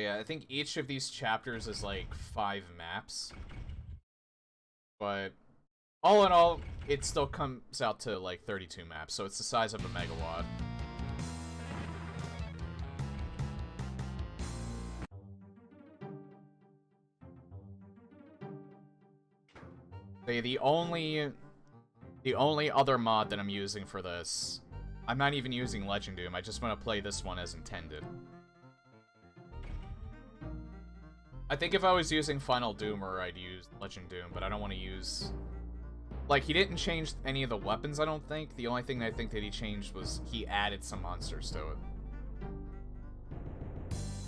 Yeah, I think each of these chapters is like 5 maps. But all in all, it still comes out to like 32 maps, so it's the size of a megawatt. The only other mod that I'm using for this, I'm not even using Legend Doom, I just want to play this one as intended. I think if I was using Final Doomer, I'd use Legend Doom, but I don't want to use... Like, he didn't change any of the weapons, I don't think. The only thing I think that he changed was he added some monsters to it.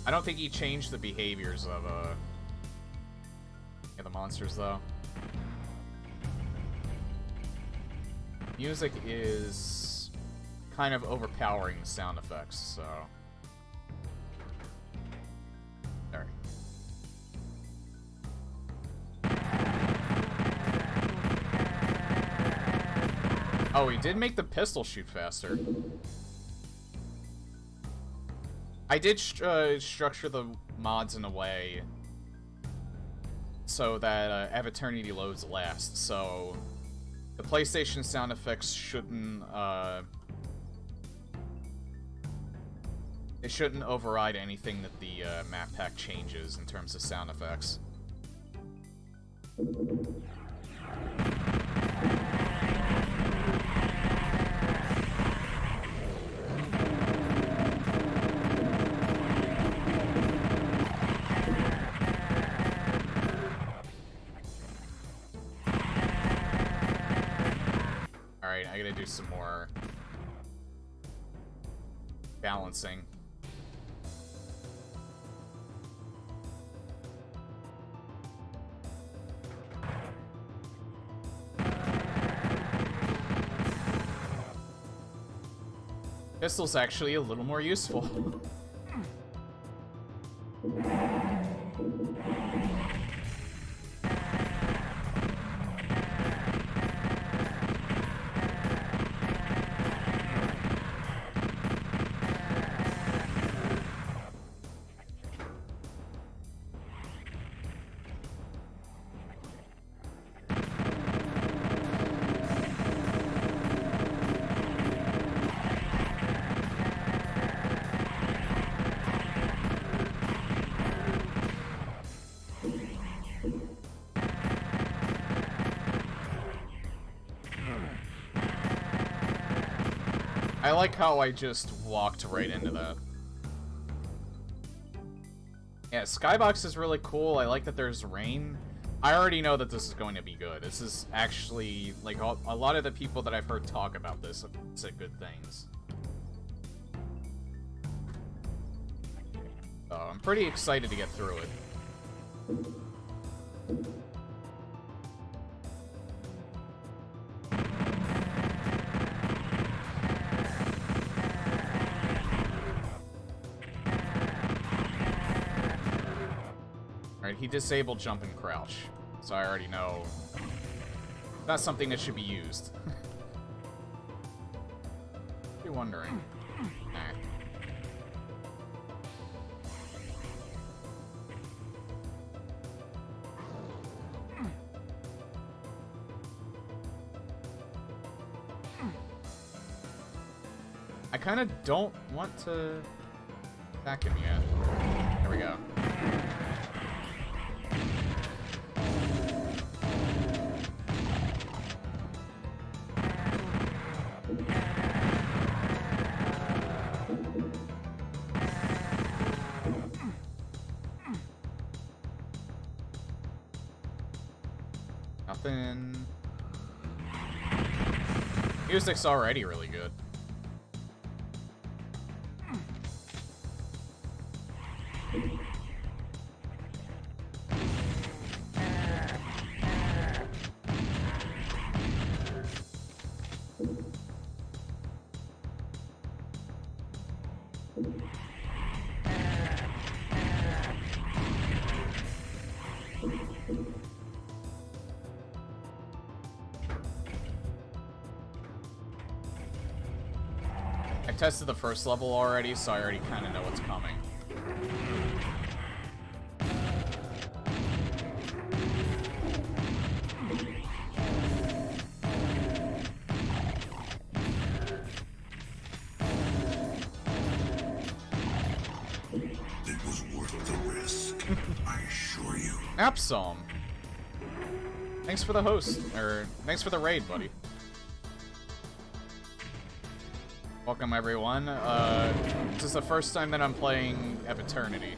I don't think he changed the behaviors of, the monsters, though. Music is kind of overpowering the sound effects, so... There. Oh, he did make the pistol shoot faster. I did structure the mods in a way so that Eviternity loads last, so the PlayStation sound effects shouldn't, it shouldn't override anything that the map pack changes in terms of sound effects. Alright, I gotta do some more balancing. Pistol's actually a little more useful. I like how I just walked right into that. Yeah, Skybox is really cool. I like that there's rain. I already know that this is going to be good. This is actually, like, a lot of the people that I've heard talk about this have said good things. So, I'm pretty excited to get through it. Alright, he disabled jump and crouch, so I already know that's something that should be used. You're wondering. Nah. I kind of don't want to attack him yet. There we go. Nothing. Music's already really good. I tested the first level already, so I already kind of know what's coming. It was worth the risk, I assure you. Napsom. Thanks for the host, or thanks for the raid, buddy. Welcome, everyone. This is the first time that I'm playing Eviternity.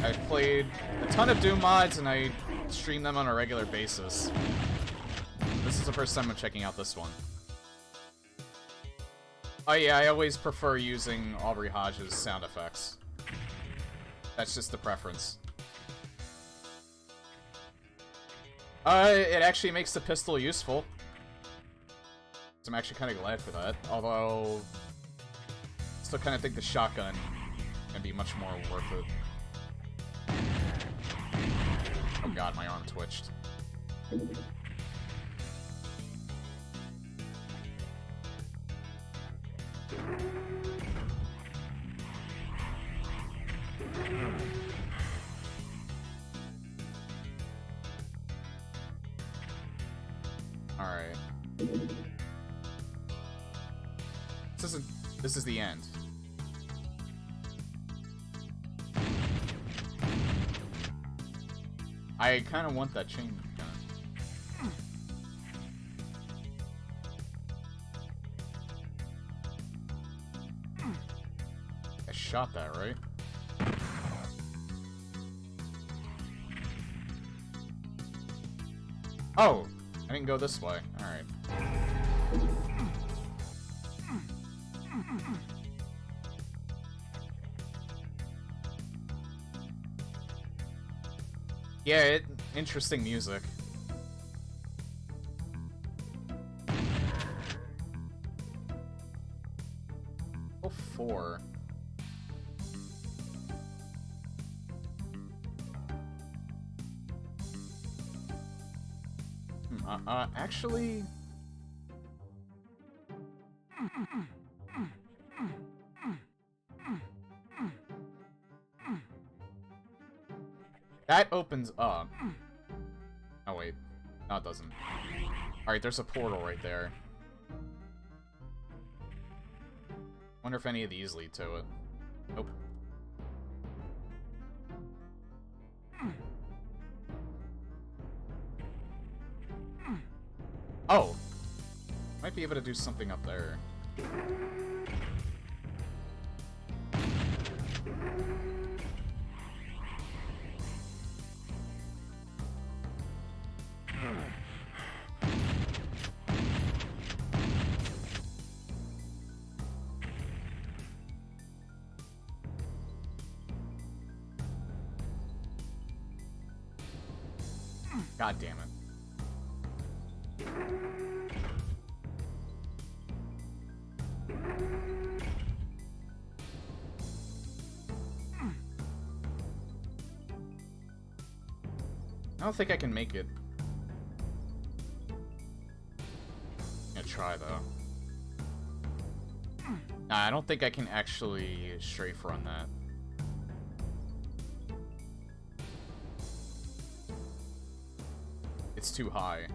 I've played a ton of Doom mods, and I stream them on a regular basis. This is the first time I'm checking out this one. Oh yeah, I always prefer using Aubrey Hodge's sound effects. That's just the preference. It actually makes the pistol useful. So I'm actually kind of glad for that. Although, still kind of think the shotgun can be much more worth it. Oh god, my arm twitched. Alright. This is the end. I kind of want that chain gun. I shot that, right? Oh! I didn't go this way. Alright. Yeah, interesting music. Oh, 4. Actually... That opens up. Oh, wait. No, it doesn't. Alright, there's a portal right there. Wonder if any of these lead to it. Nope. Oh! Might be able to do something up there. God damn it. I don't think I can make it. I'm gonna try, though. Nah, I don't think I can actually strafe run that. It's too high.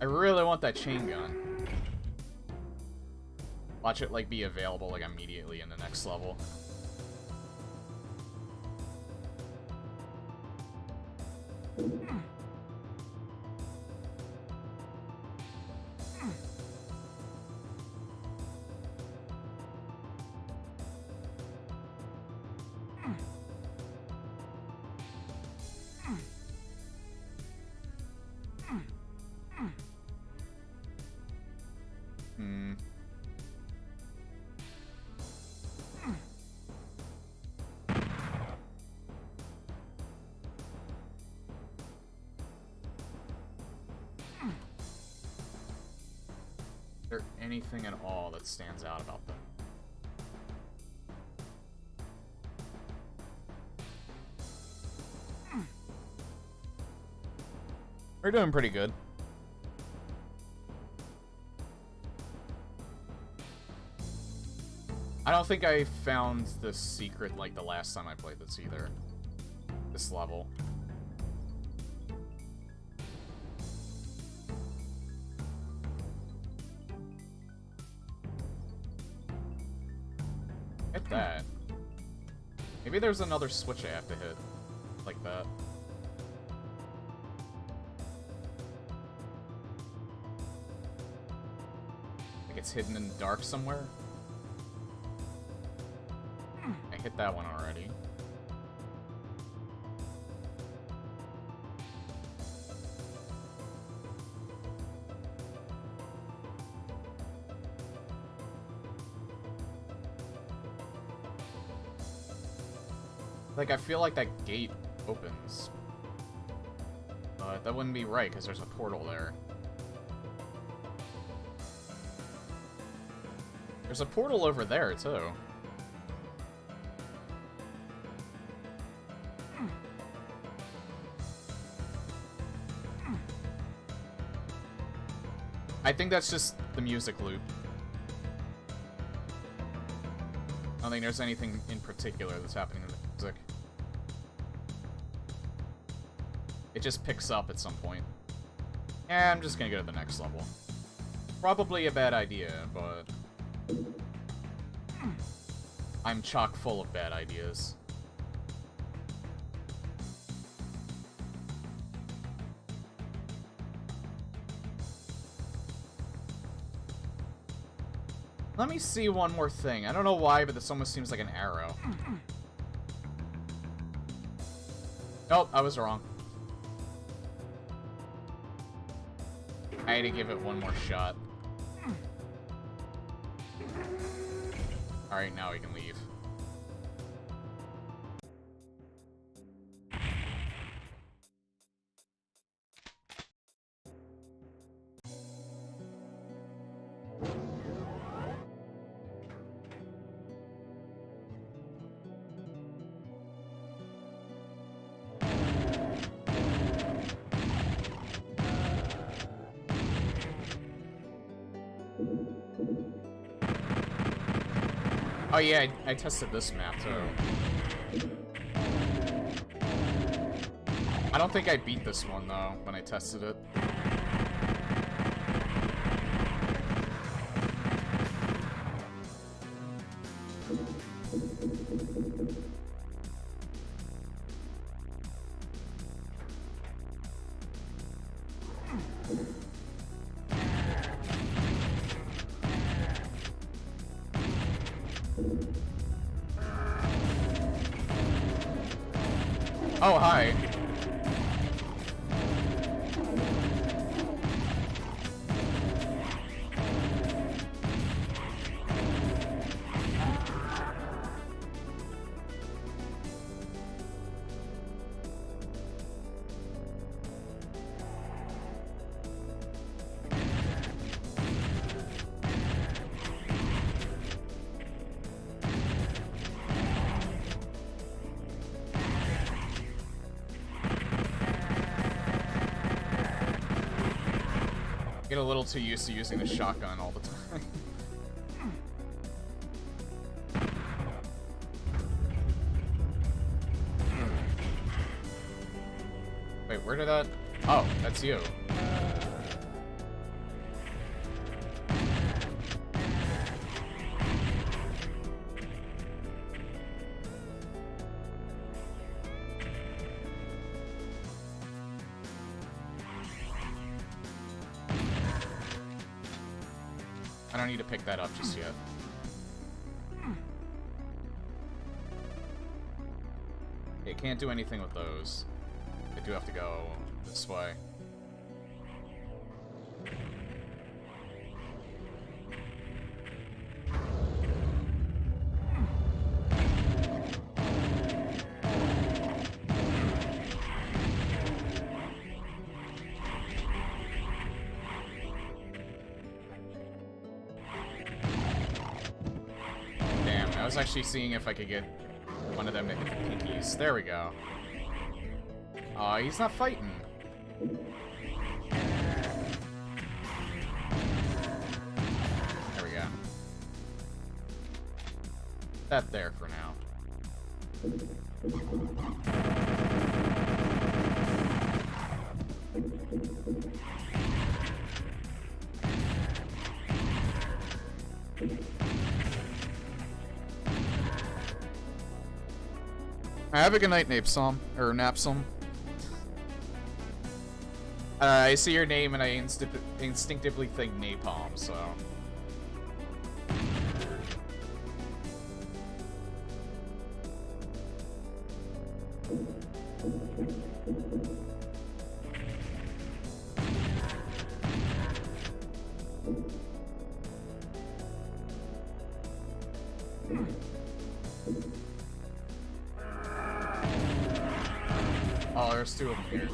I really want that chain gun. Watch it, like, be available, like, immediately in the next level. Is there anything at all that stands out about them? We're doing pretty good. I don't think I found the secret like the last time I played this either. This level. Hit that. Maybe there's another switch I have to hit. Like that. Like it's hidden in the dark somewhere. I hit that one already. Like, I feel like that gate opens. But that wouldn't be right, because there's a portal there. There's a portal over there, too. I think that's just the music loop. I don't think there's anything in particular that's happening in the music. It just picks up at some point. Yeah, I'm just gonna go to the next level. Probably a bad idea, but... I'm chock full of bad ideas. Let me see one more thing. I don't know why, but this almost seems like an arrow. Nope, I was wrong. I had to give it one more shot. Alright, now we can leave. Oh yeah, I tested this map too. I don't think I beat this one though, when I tested it. Oh, hi. Get a little too used to using the shotgun all the time. Wait, where did that... Oh, that's you. I don't need to pick that up just yet. Okay, can't do anything with those. I do have to go this way. I was actually seeing if I could get one of them to hit the pinkies. There we go. Aw, he's not fighting. There we go. That there for now. Have a good night, Napsom. Or Napsom. I see your name and I instinctively think napalm, so... Oh, there's two of them here.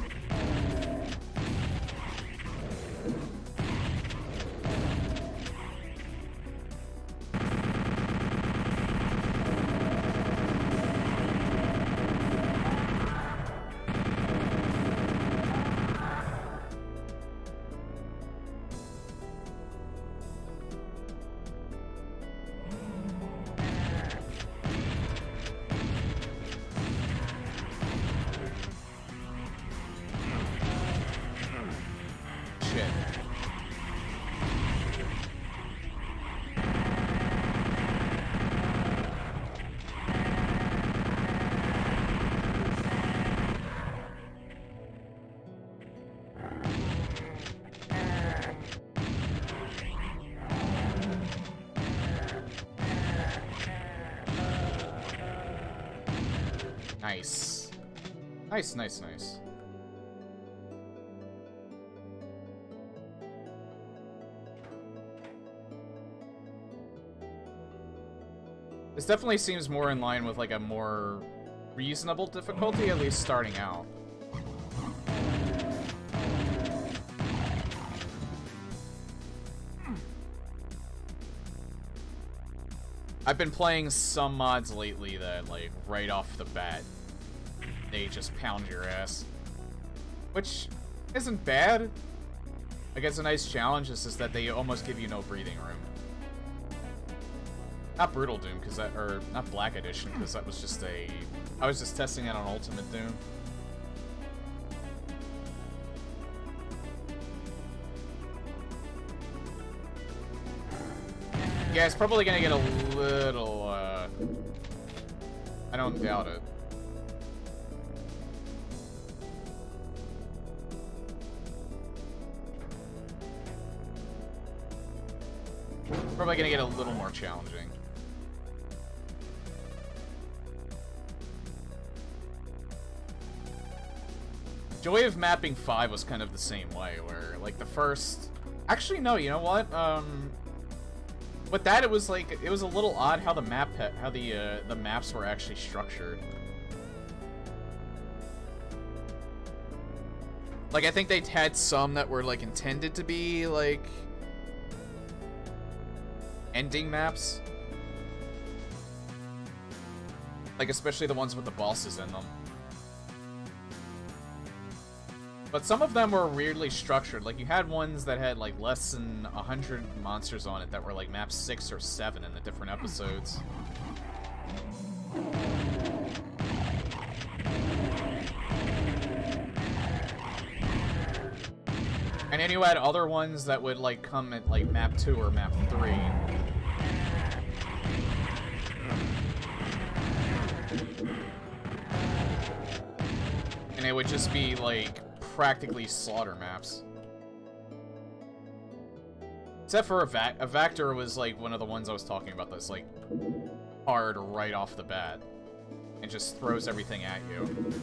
Nice. Nice, nice, nice. This definitely seems more in line with like a more reasonable difficulty, at least starting out. I've been playing some mods lately that, like, right off the bat, they just pound your ass. Which isn't bad. I guess a nice challenge is just that they almost give you no breathing room. Not Brutal Doom, because that, or not Black Edition, because that was just a... I was just testing it on Ultimate Doom. Yeah, it's probably gonna get a little, I don't doubt it. Probably gonna get a little more challenging. Joy of Mapping 5 was kind of the same way, where, like, the first... Actually, no, you know what? With that, it was, like, it was a little odd how the the maps were actually structured. Like, I think they had some that were, like, intended to be, like... ending maps. Like, especially the ones with the bosses in them. But some of them were weirdly structured. Like, you had ones that had, like, less than 100 monsters on it that were, like, map 6 or 7 in the different episodes. And then you had other ones that would, like, come at, like, map 2 or map 3. And it would just be, like, practically slaughter maps. Except for a Vector was, like, one of the ones I was talking about that's, like, hard right off the bat. And just throws everything at you.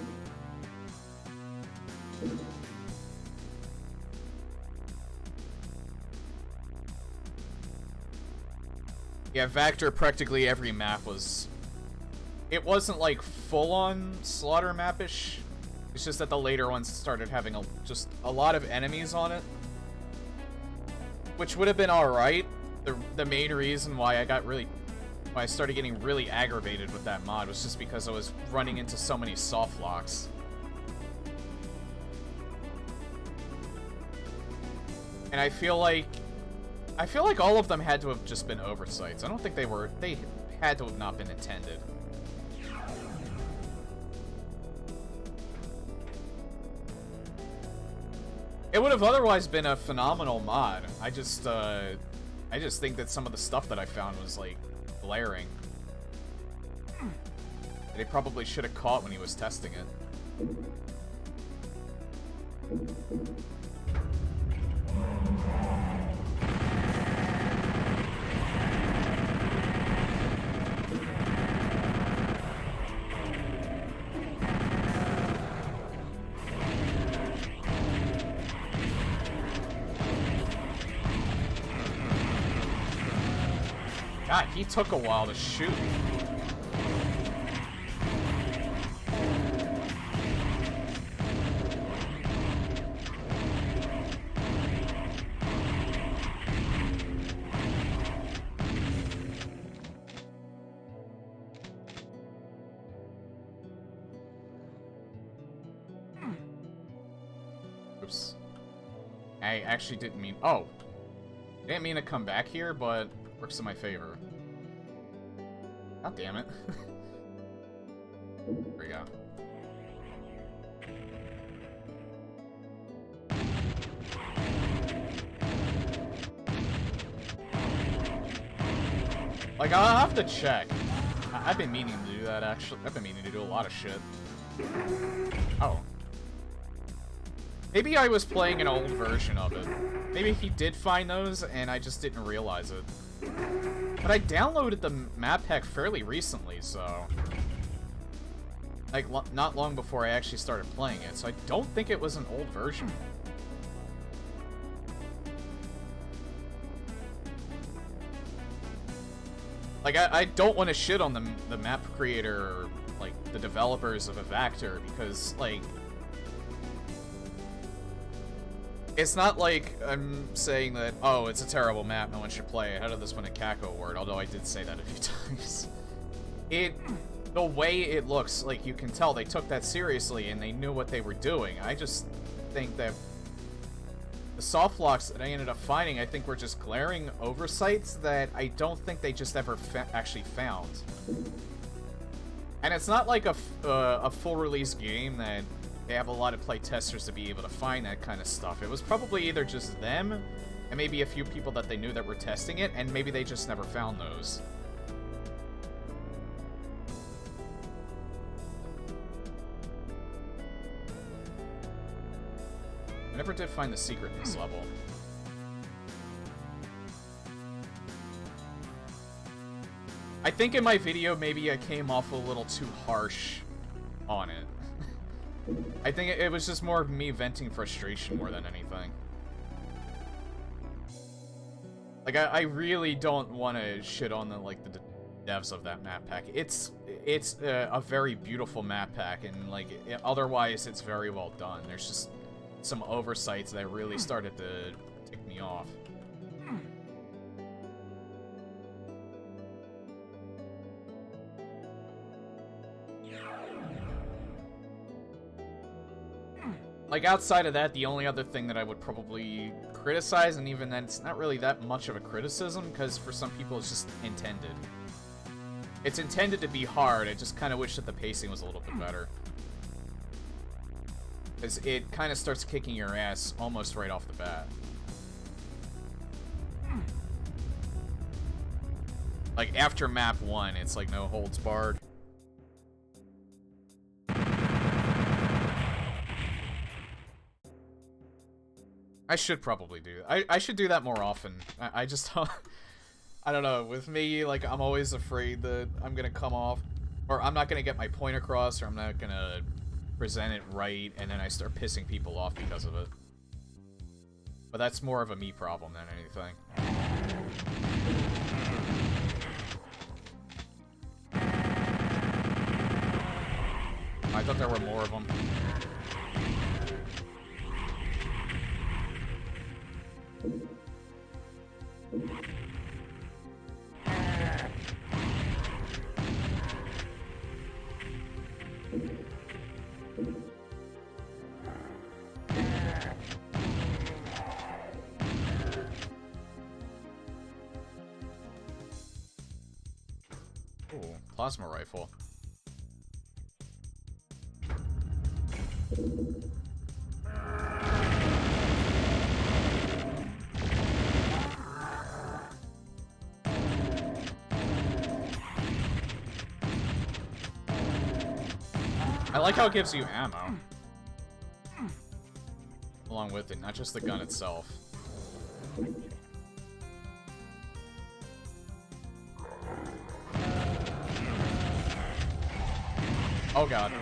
Yeah, Vector, practically every map was... It wasn't, like, full-on slaughter map-ish. It's just that the later ones started having just a lot of enemies on it. Which would have been alright. The main reason why I started getting really aggravated with that mod was just because I was running into so many soft locks. And I feel like all of them had to have just been oversights. I don't think they had to have not been intended. It would have otherwise been a phenomenal mod. I just think that some of the stuff that I found was, like, glaring. that he probably should have caught when he was testing it. God, he took a while to shoot. Oops. I actually didn't mean... Oh! Didn't mean to come back here, but works in my favor. God damn it. There we go. Like, I'll have to check. I've been meaning to do that, actually. I've been meaning to do a lot of shit. Oh. Maybe I was playing an old version of it. Maybe he did find those, and I just didn't realize it. But I downloaded the map pack fairly recently, so... Like, not long before I actually started playing it, so I don't think it was an old version. Like, I don't want to shit on the map creator, or, like, the developers of Eviternity, because, like... It's not like I'm saying that, oh, it's a terrible map, no one should play it. How did this win a Kako award? Although I did say that a few times. The way it looks, like, you can tell they took that seriously and they knew what they were doing. I just think that the soft locks that I ended up finding, I think were just glaring oversights that I don't think they just ever actually found. And it's not like a full release game that they have a lot of playtesters to be able to find that kind of stuff. It was probably either just them, and maybe a few people that they knew that were testing it, and maybe they just never found those. I never did find the secret in this level. I think in my video, maybe I came off a little too harsh on it. I think it was just more of me venting frustration more than anything. Like, I really don't want to shit on the devs of that map pack. It's a very beautiful map pack, and like otherwise it's very well done. There's just some oversights that really started to tick me off. Like, outside of that, the only other thing that I would probably criticize, and even then, it's not really that much of a criticism, because for some people it's just intended. It's intended to be hard, I just kind of wish that the pacing was a little bit better. Because it kind of starts kicking your ass almost right off the bat. Like, after map 1, it's like no holds barred. I should probably do that. I should do that more often. I just don't... I don't know. With me, like, I'm always afraid that I'm gonna come off... Or I'm not gonna get my point across, or I'm not gonna present it right, and then I start pissing people off because of it. But that's more of a me problem than anything. I thought there were more of them. Ooh, plasma rifle. I like how it gives you ammo. Along with it, not just the gun itself. Oh god.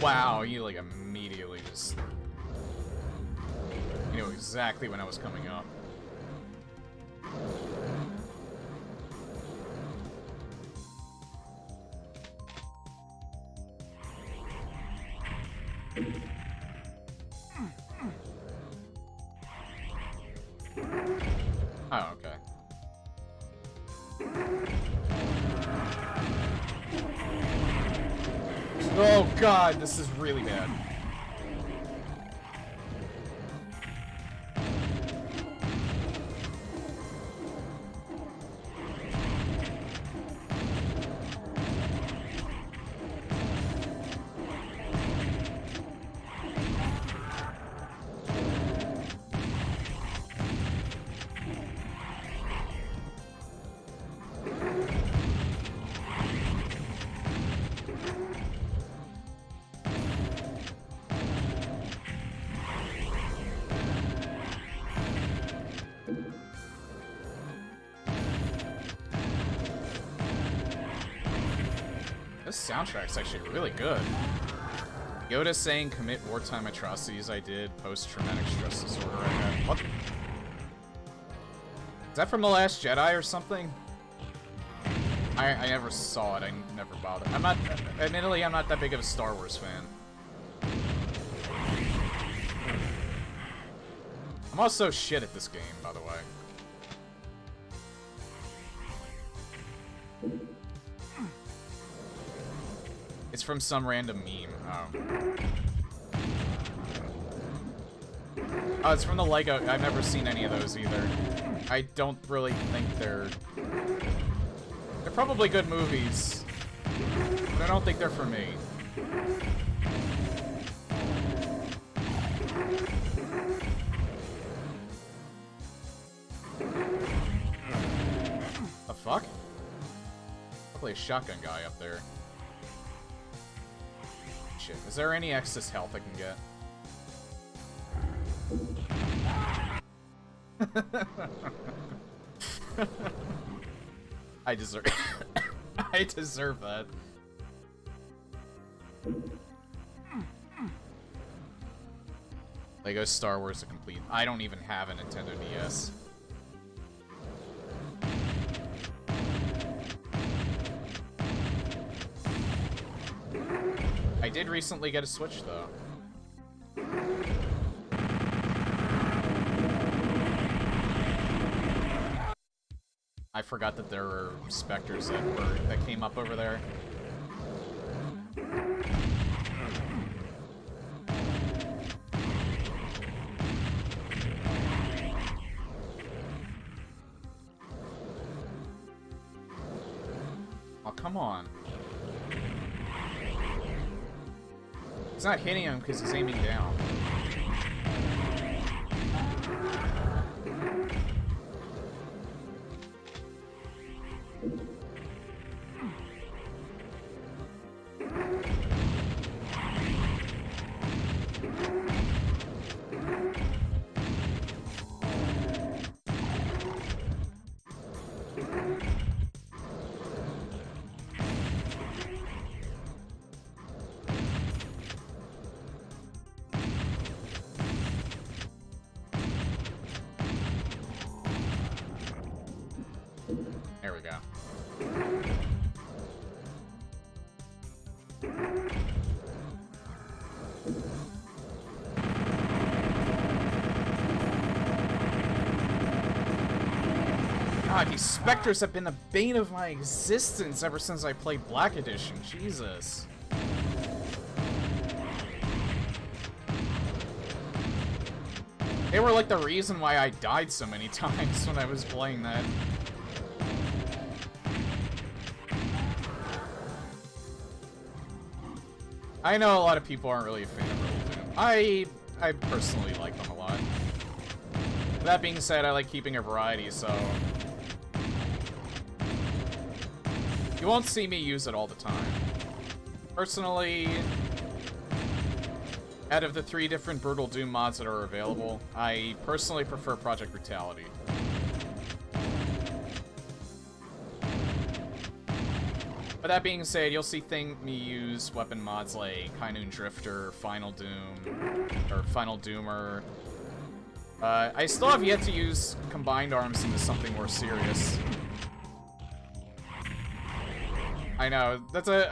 Wow, you like immediately just... You know exactly when I was coming up. Oh, okay. Oh god, this is really bad. This soundtrack's actually really good. Yoda saying commit wartime atrocities I did, post-traumatic stress disorder I had. What? Is that from The Last Jedi or something? I never saw it, I never bothered. I'm not, admittedly, I'm not that big of a Star Wars fan. I'm also shit at this game, by the way. It's from some random meme. Oh. Oh, it's from the Lego. I've never seen any of those either. I don't really think they're probably good movies, but I don't think they're for me. The fuck? Probably a shotgun guy up there. Shit. Is there any excess health I can get? I deserve I deserve that. Lego Star Wars to complete. I don't even have a Nintendo DS. I did recently get a Switch, though. I forgot that there were specters that came up over there. Oh, come on. He's not hitting him because he's aiming down. There we go. God, these specters have been the bane of my existence ever since I played Black Edition. Jesus. They were like the reason why I died so many times when I was playing that. I know a lot of people aren't really a fan of Riddle Doom. I personally like them a lot. That being said, I like keeping a variety, so you won't see me use it all the time. Personally, out of the 3 different Brutal Doom mods that are available, I personally prefer Project Brutality. But that being said, you'll see me use weapon mods like Kainoon Drifter, Final Doom, or Final Doomer. I still have yet to use Combined Arms into something more serious. I know,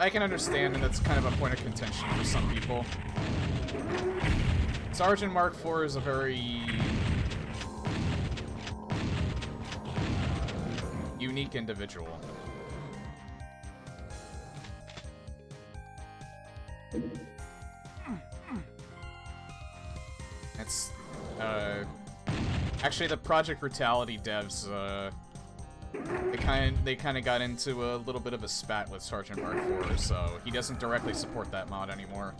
I can understand, and that's kind of a point of contention for some people. Sergeant Mark IV is a very unique individual. It's, actually the Project Brutality devs, they kind of got into a little bit of a spat with Sergeant Mark IV, so he doesn't directly support that mod anymore.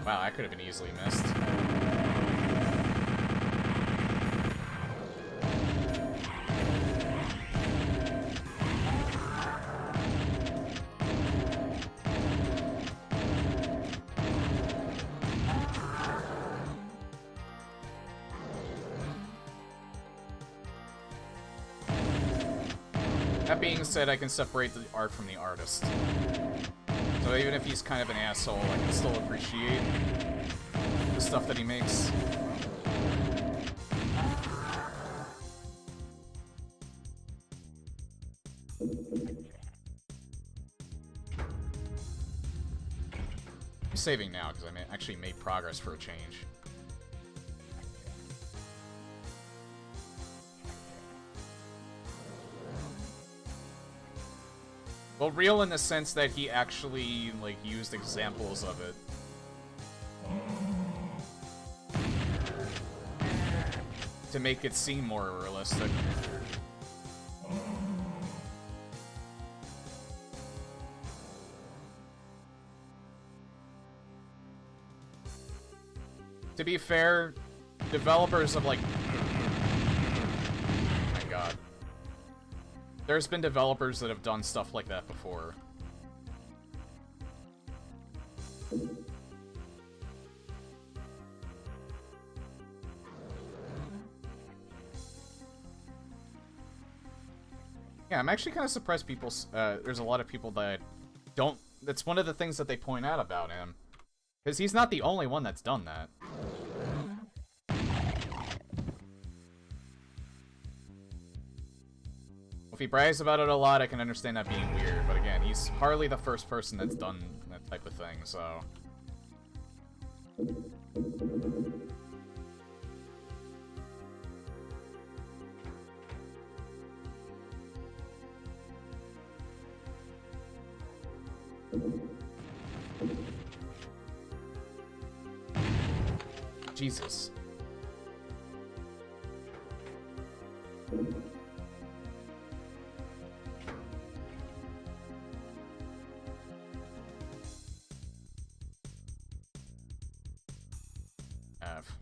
Wow, that could have been easily missed. That being said, I can separate the art from the artist. So even if he's kind of an asshole, I can still appreciate the stuff that he makes. I'm saving now because I actually made progress for a change. Well, real in the sense that he actually, like, used examples of it. To make it seem more realistic. To be fair, developers of, like... Oh my god. There's been developers that have done stuff like that before. Yeah, I'm actually kind of surprised people, there's a lot of people that don't, that's one of the things that they point out about him. Because he's not the only one that's done that. If he brags about it a lot, I can understand that being weird, but again, he's hardly the first person that's done that type of thing, so... Jesus. F.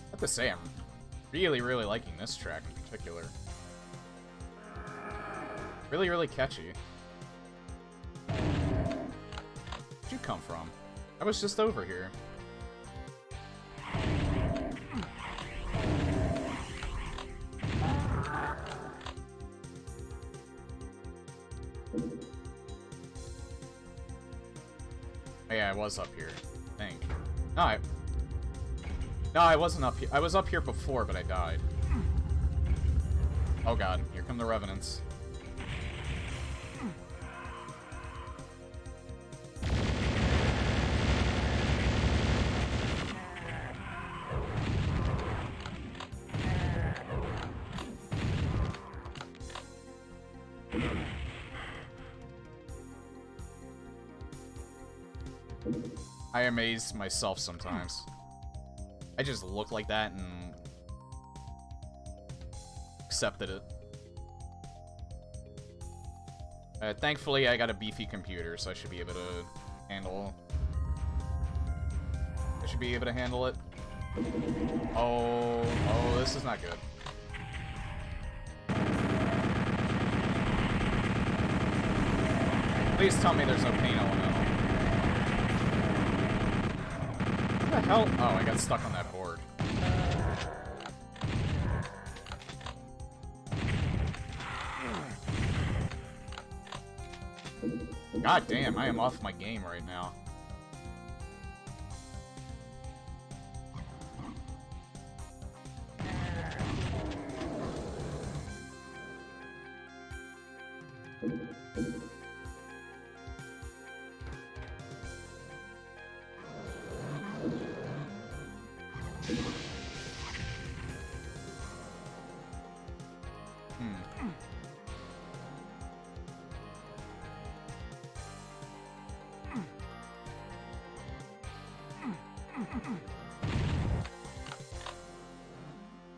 I have to say, Really, really liking this track in particular. Really, really catchy. Where'd you come from? I was just over here. Oh, yeah, I was up here, I think. No, I wasn't up here. I was up here before, but I died. Oh god, here come the Revenants. I amaze myself sometimes. I just look like that and accepted it. Thankfully, I got a beefy computer, so I should be able to handle... I should be able to handle it. Oh, this is not good. Please tell me there's no pain elemental. What the hell? Oh, I got stuck on that board. God damn, I am off my game right now.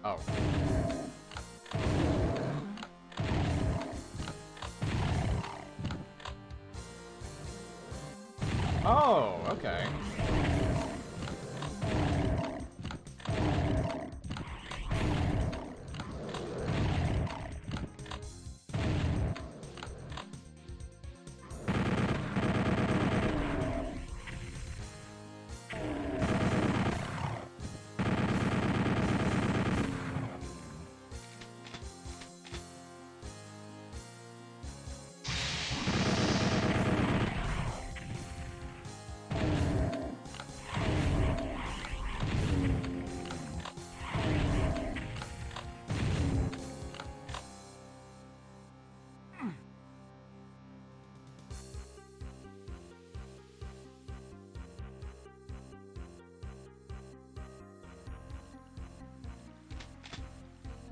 Oh. Oh, okay.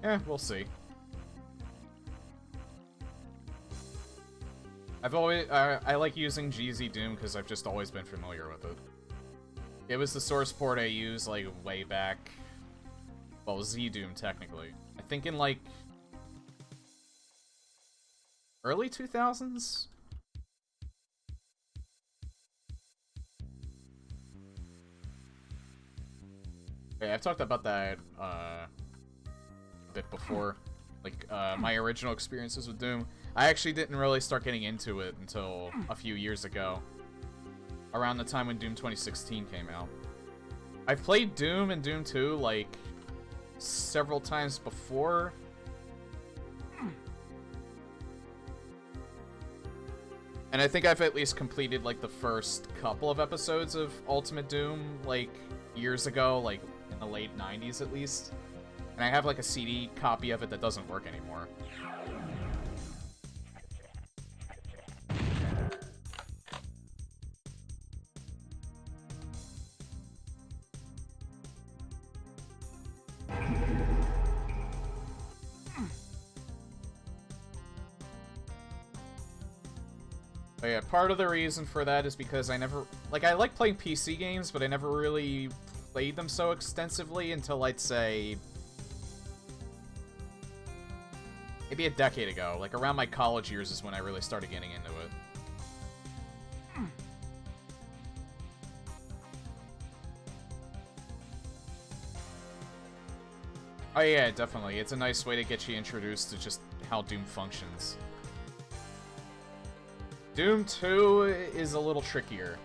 Eh, we'll see. I've always, I like using GZ Doom because I've just always been familiar with it. It was the source port I used, like, way back, well, Z Doom, technically. I think in, like, early 2000s? Yeah, I've talked about that, bit before, like my original experiences with Doom. I actually didn't really start getting into it until a few years ago, around the time when Doom 2016 came out. I've played Doom and Doom 2 like several times before, and I think I've at least completed like the first couple of episodes of Ultimate Doom like years ago, like in the late 90s at least. And I have like a CD copy of it that doesn't work anymore. But yeah, part of the reason for that is because I never... Like, I like playing PC games, but I never really played them so extensively until, I'd say... maybe a decade ago. Like, around my college years is when I really started getting into it. Oh yeah, definitely. It's a nice way to get you introduced to just how Doom functions. Doom 2 is a little trickier.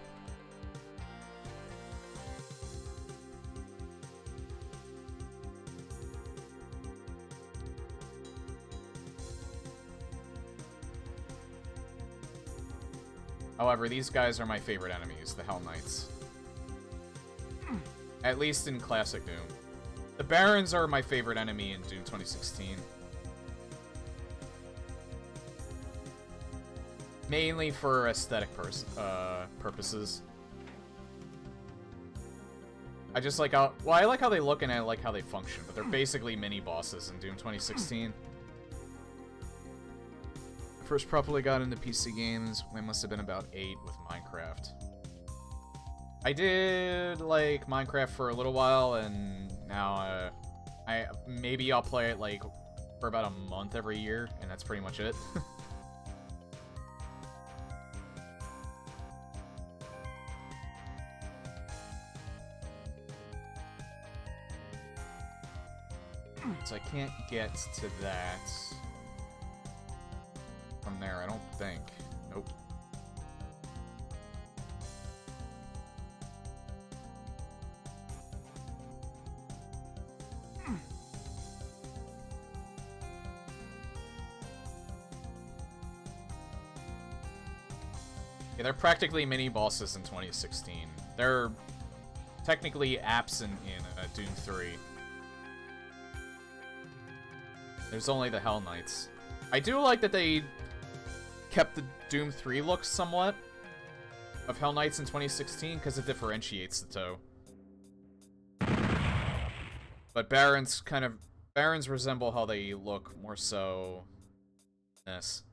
However, these guys are my favorite enemies, the Hell Knights. At least in Classic Doom. The Barons are my favorite enemy in Doom 2016. Mainly for aesthetic purposes. I just like how... Well, I like how they look and I like how they function, but they're basically mini-bosses in Doom 2016. First properly got into PC games when I must have been about 8 with Minecraft. I did like Minecraft for a little while, and now maybe I'll play it like for about a month every year, and that's pretty much it. So I can't get to that from there, I don't think. Nope. Yeah, they're practically mini-bosses in 2016. They're technically absent in Doom 3. There's only the Hell Knights. I do like that they kept the Doom 3 look somewhat of Hell Knights in 2016 because it differentiates the two. But Barons resemble how they look more so this.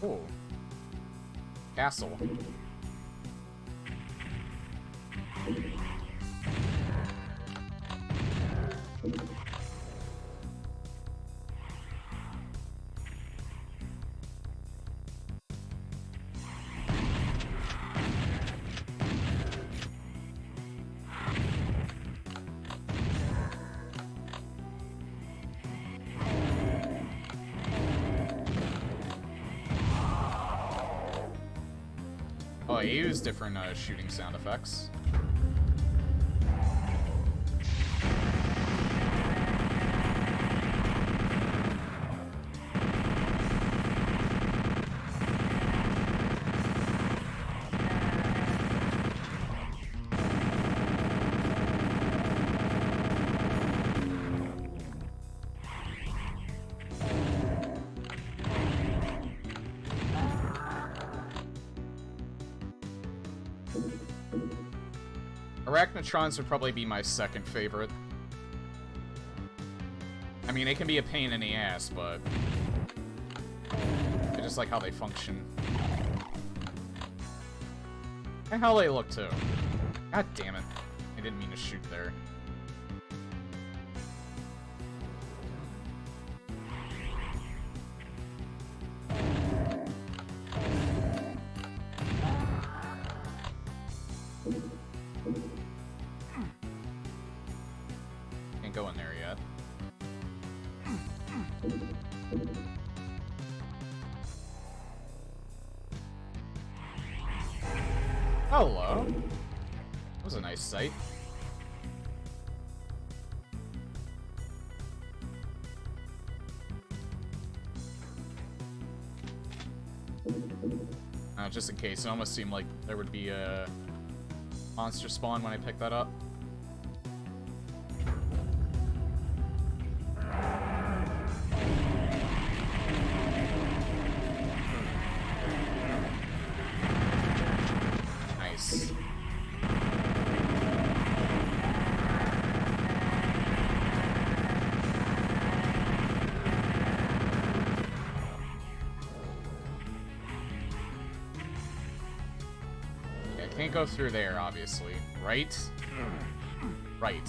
Oh. Castle. Oh, I use different shooting sound effects. Arachnotrons would probably be my second favorite. I mean, it can be a pain in the ass, but I just like how they function. And how they look, too. God damn it. I didn't mean to shoot there. Can't go in there yet. Hello. That was a nice sight. Just in case, it almost seemed like there would be a monster spawn when I picked that up. Nice. Can't go through there, obviously. Right? Right.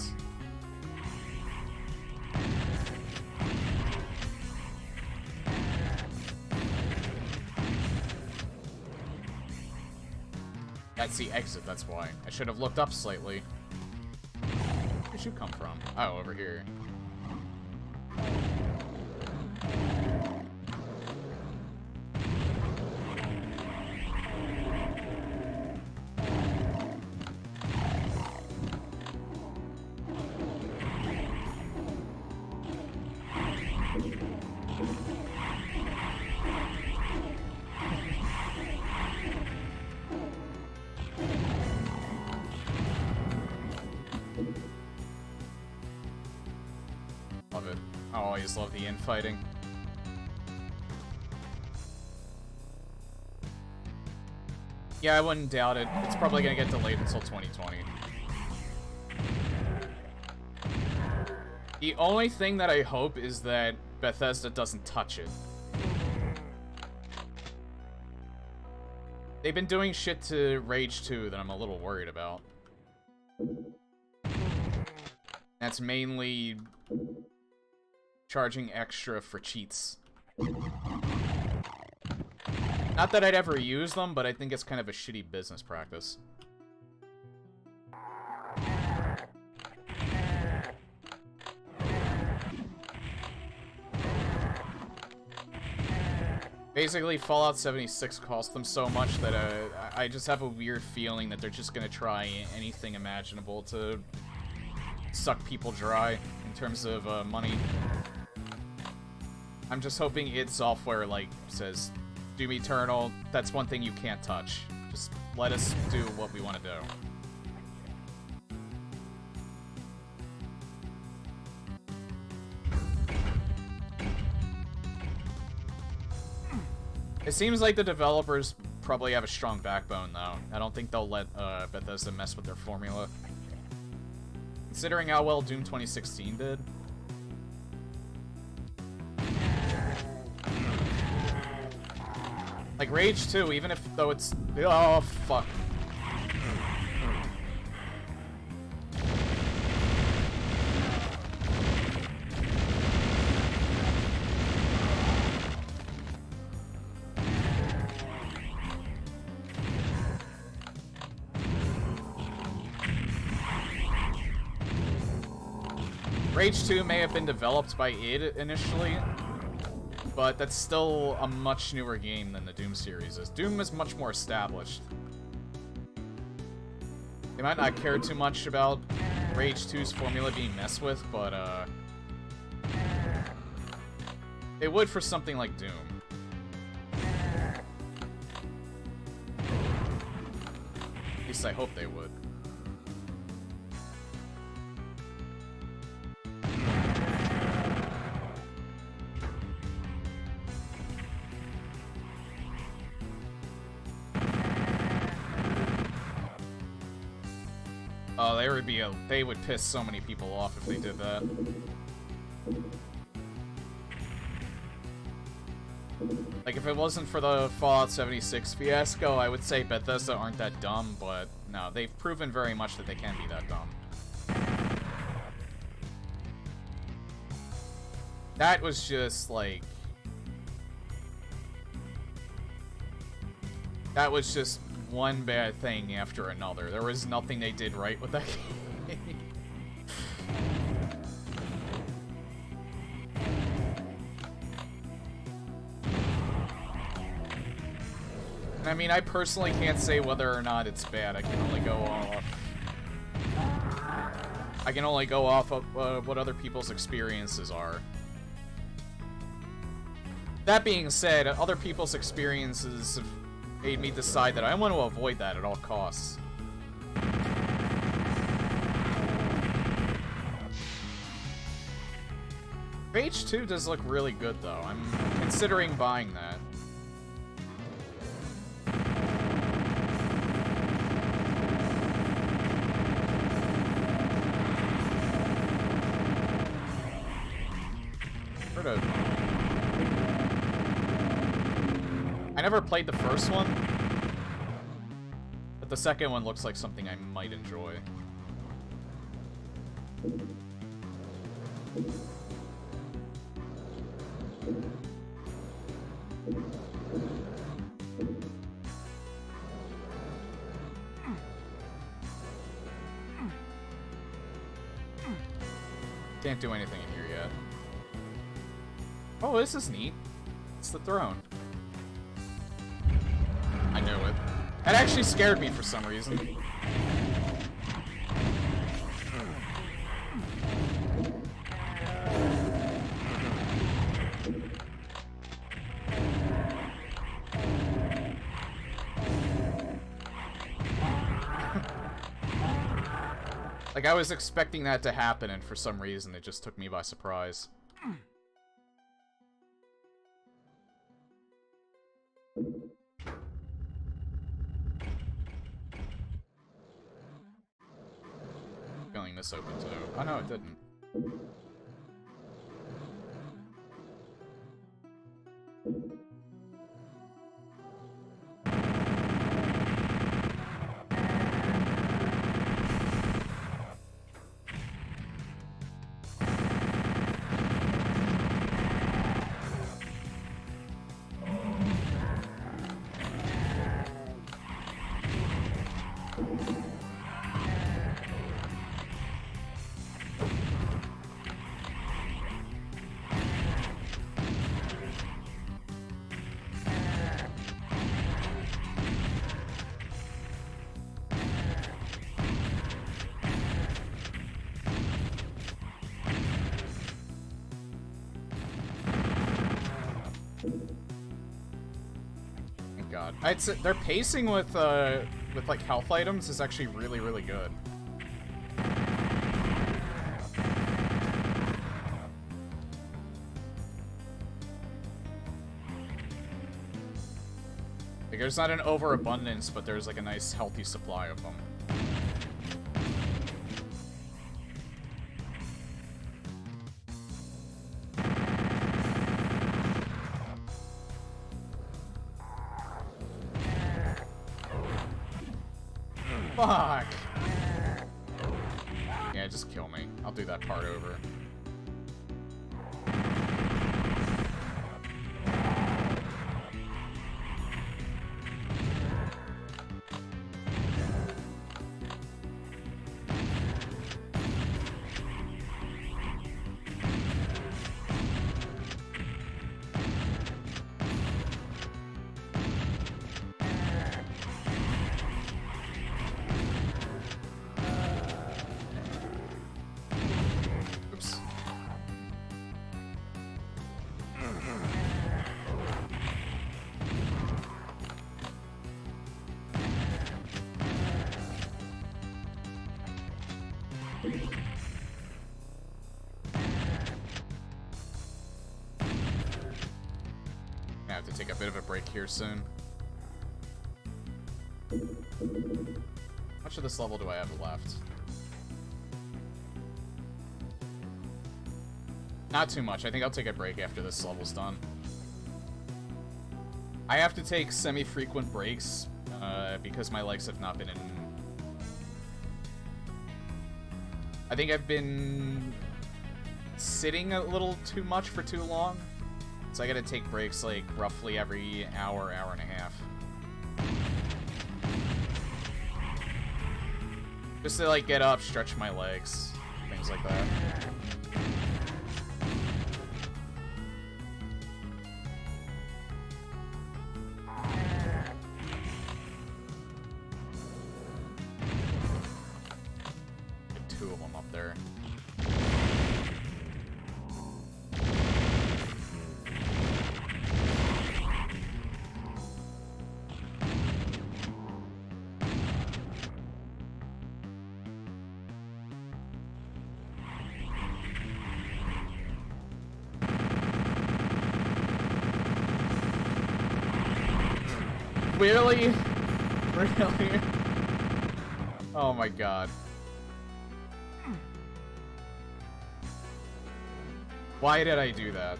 That's the exit, that's why. I should have looked up slightly. Where did you come from? Oh, over here. Love it. I always love the infighting. Yeah, I wouldn't doubt it. It's probably gonna get delayed until 2020. The only thing that I hope is that Bethesda doesn't touch it. They've been doing shit to Rage 2 that I'm a little worried about. That's mainly charging extra for cheats. Not that I'd ever use them, but I think it's kind of a shitty business practice. Basically, Fallout 76 cost them so much that I just have a weird feeling that they're just gonna try anything imaginable to suck people dry in terms of money. I'm just hoping id Software, like, says, Doom Eternal, that's one thing you can't touch. Just let us do what we want to do. It seems like the developers probably have a strong backbone, though. I don't think they'll let Bethesda mess with their formula. Considering how well Doom 2016 did. Like, Rage 2, even if, though it's... Oh, fuck. Rage 2 may have been developed by id initially, but that's still a much newer game than the Doom series is. Doom is much more established. They might not care too much about Rage 2's formula being messed with, but they would for something like Doom. At least I hope they would. Oh, they would piss so many people off if they did that. Like, if it wasn't for the Fallout 76 fiasco, I would say Bethesda aren't that dumb, but no, they've proven very much that they can be that dumb. That was just, like... That was just one bad thing after another. There was nothing they did right with that game. I mean, I personally can't say whether or not it's bad. I can only go off of what other people's experiences are. That being said, other people's experiences have made me decide that I want to avoid that at all costs. Rage 2 does look really good, though. I'm considering buying that. I never played the first one, But the second one looks like something I might enjoy. Can't do anything in here yet. Oh, this is neat. It's the throne. I knew it. That actually scared me for some reason. Like, I was expecting that to happen, and for some reason, it just took me by surprise. Feeling this open, too. Oh, no, it didn't. God, I'd say their pacing with like health items is actually really, really good. Like, there's not an overabundance, but there's like a nice, healthy supply of them. Fuck! Yeah, just kill me. I'll do that part over. I have to take a bit of a break here soon. How much of this level do I have left? Not too much. I think I'll take a break after this level's done. I have to take semi-frequent breaks because my legs have not been in... I think I've been sitting a little too much for too long. So I gotta take breaks like roughly every hour, hour and a half. Just to like get up, stretch my legs, things like that. Get two of them up there. Really? Really? Oh my god. Why did I do that?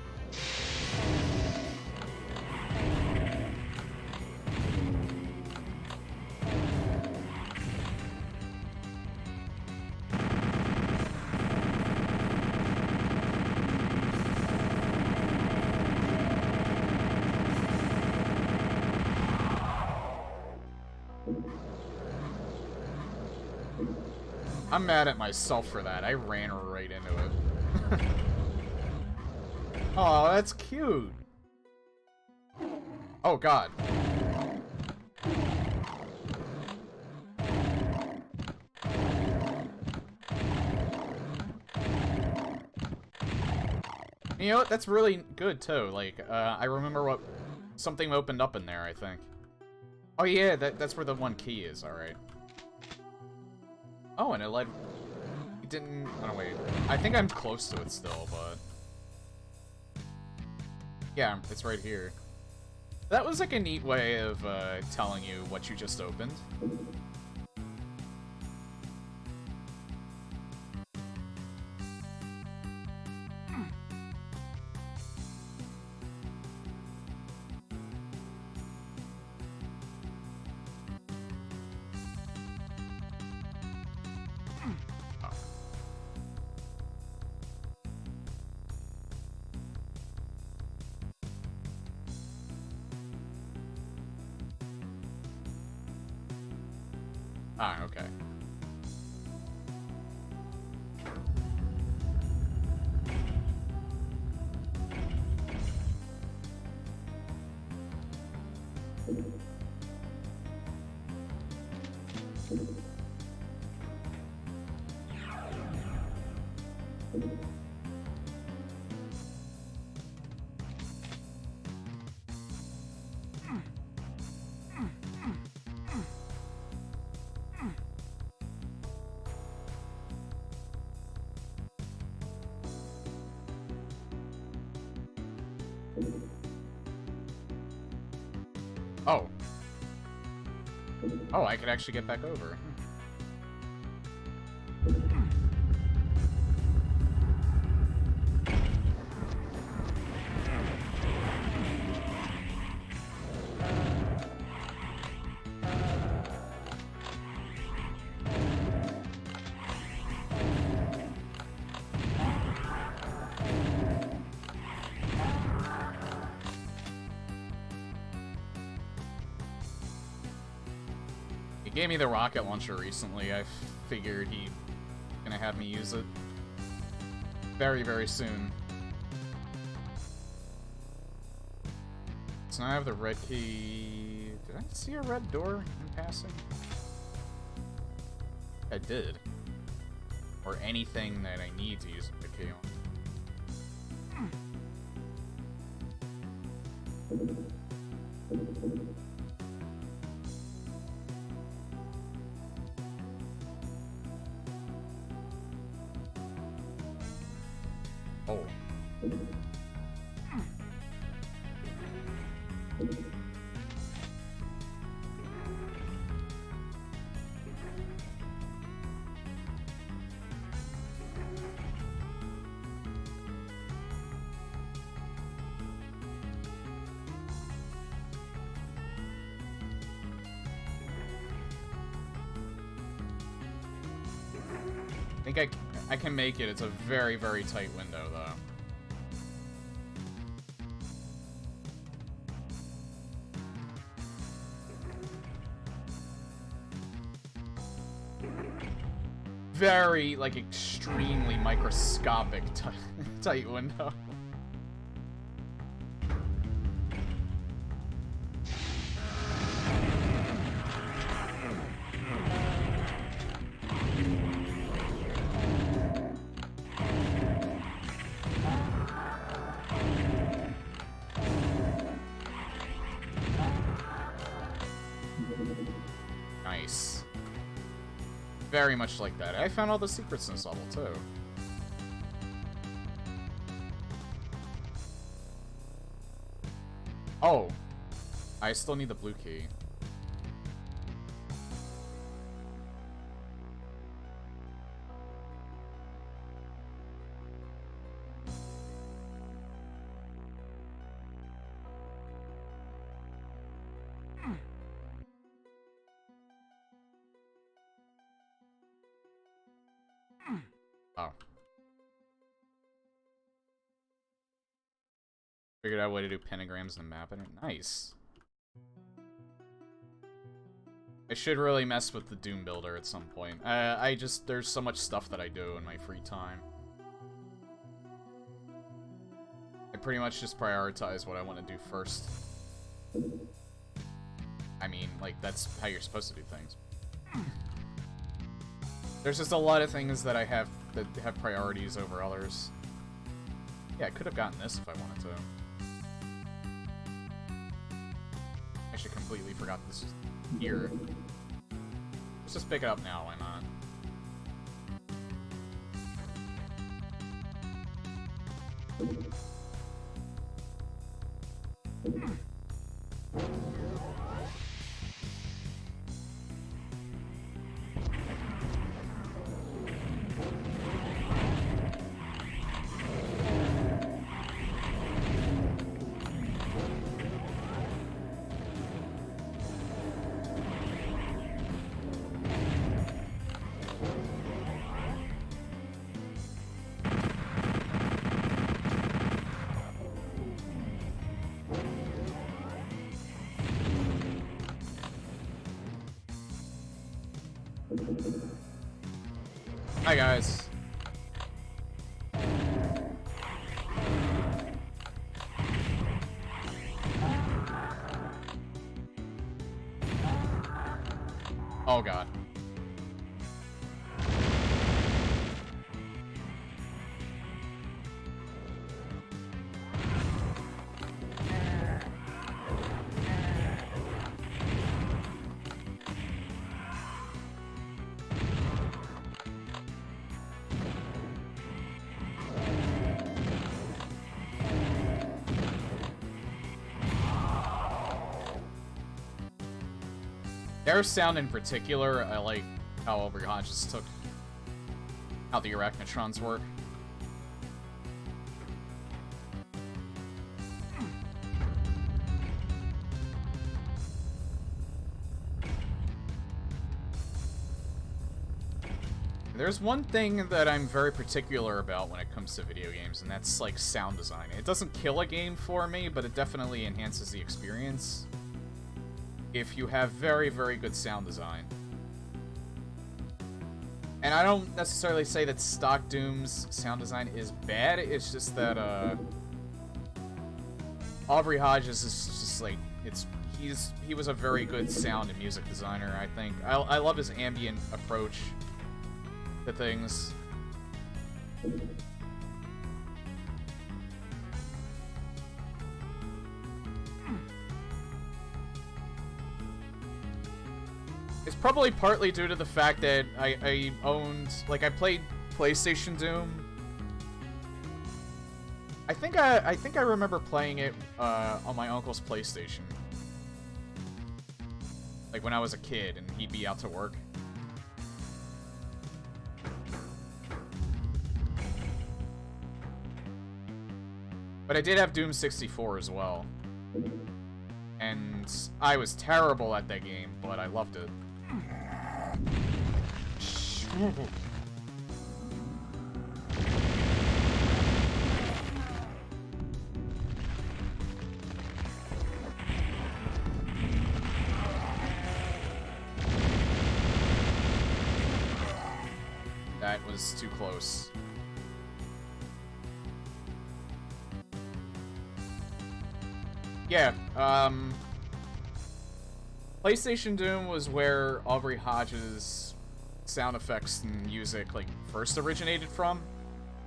I'm mad at myself for that. I ran right into it. Oh, that's cute. Oh, God. You know what? That's really good, too. Like, I remember what... Something opened up in there, I think. Oh, yeah, that's where the one key is, alright. Oh, and it led... It didn't... Oh, no, wait. I think I'm close to it still, but... Yeah, it's right here. That was, like, a neat way of, telling you what you just opened. Ah, okay. Oh. Oh, I could actually get back over. He gave me the rocket launcher recently. I figured he's gonna have me use it very, very soon. So now I have the red key. Did I see a red door in passing? I did. Or anything that I need to use the key on. Oh. I think I can make it. It's a very, very tight window, though. Very, like, extremely microscopic tight window. Nice. Very much like that. I found all the secrets in this level, too. Oh. I still need the blue key. Oh. Figured out a way to do pentagrams and map it. Nice. I should really mess with the Doom Builder at some point. There's so much stuff that I do in my free time. I pretty much just prioritize what I want to do first. I mean, like, that's how you're supposed to do things. There's just a lot of things that I have that have priorities over others. Yeah, I could have gotten this if I wanted to. I should completely forgot this is here. Let's just pick it up now, why not? Hi guys. Oh god. Their sound in particular, I like how Aubrey Hodges took how the Arachnotrons work. There's one thing that I'm very particular about when it comes to video games, and that's, like, sound design. It doesn't kill a game for me, but it definitely enhances the experience if you have very, very good sound design. And I don't necessarily say that stock Doom's sound design is bad, it's just that, Aubrey Hodges is just, like, he was a very good sound and music designer, I think. I love his ambient approach to things. It's probably partly due to the fact that I owned, like, I played PlayStation Doom. I think I remember playing it on my uncle's PlayStation, like when I was a kid and he'd be out to work. But I did have Doom 64 as well, and I was terrible at that game, but I loved it. That was too close. Yeah, PlayStation Doom was where Aubrey Hodges' sound effects and music, like, first originated from.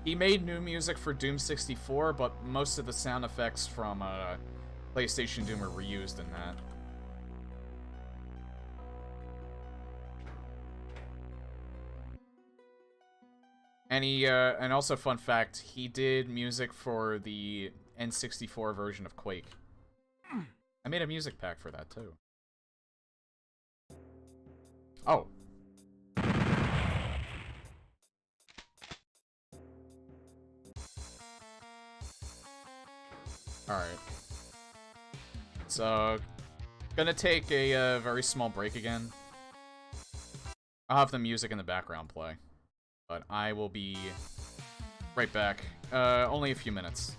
He made new music for Doom 64, but most of the sound effects from PlayStation Doom are reused in that. And and also fun fact, he did music for the N64 version of Quake. I made a music pack for that too. Oh. Alright. So, gonna take a very small break again. I'll have the music in the background play. But I will be right back. Only a few minutes.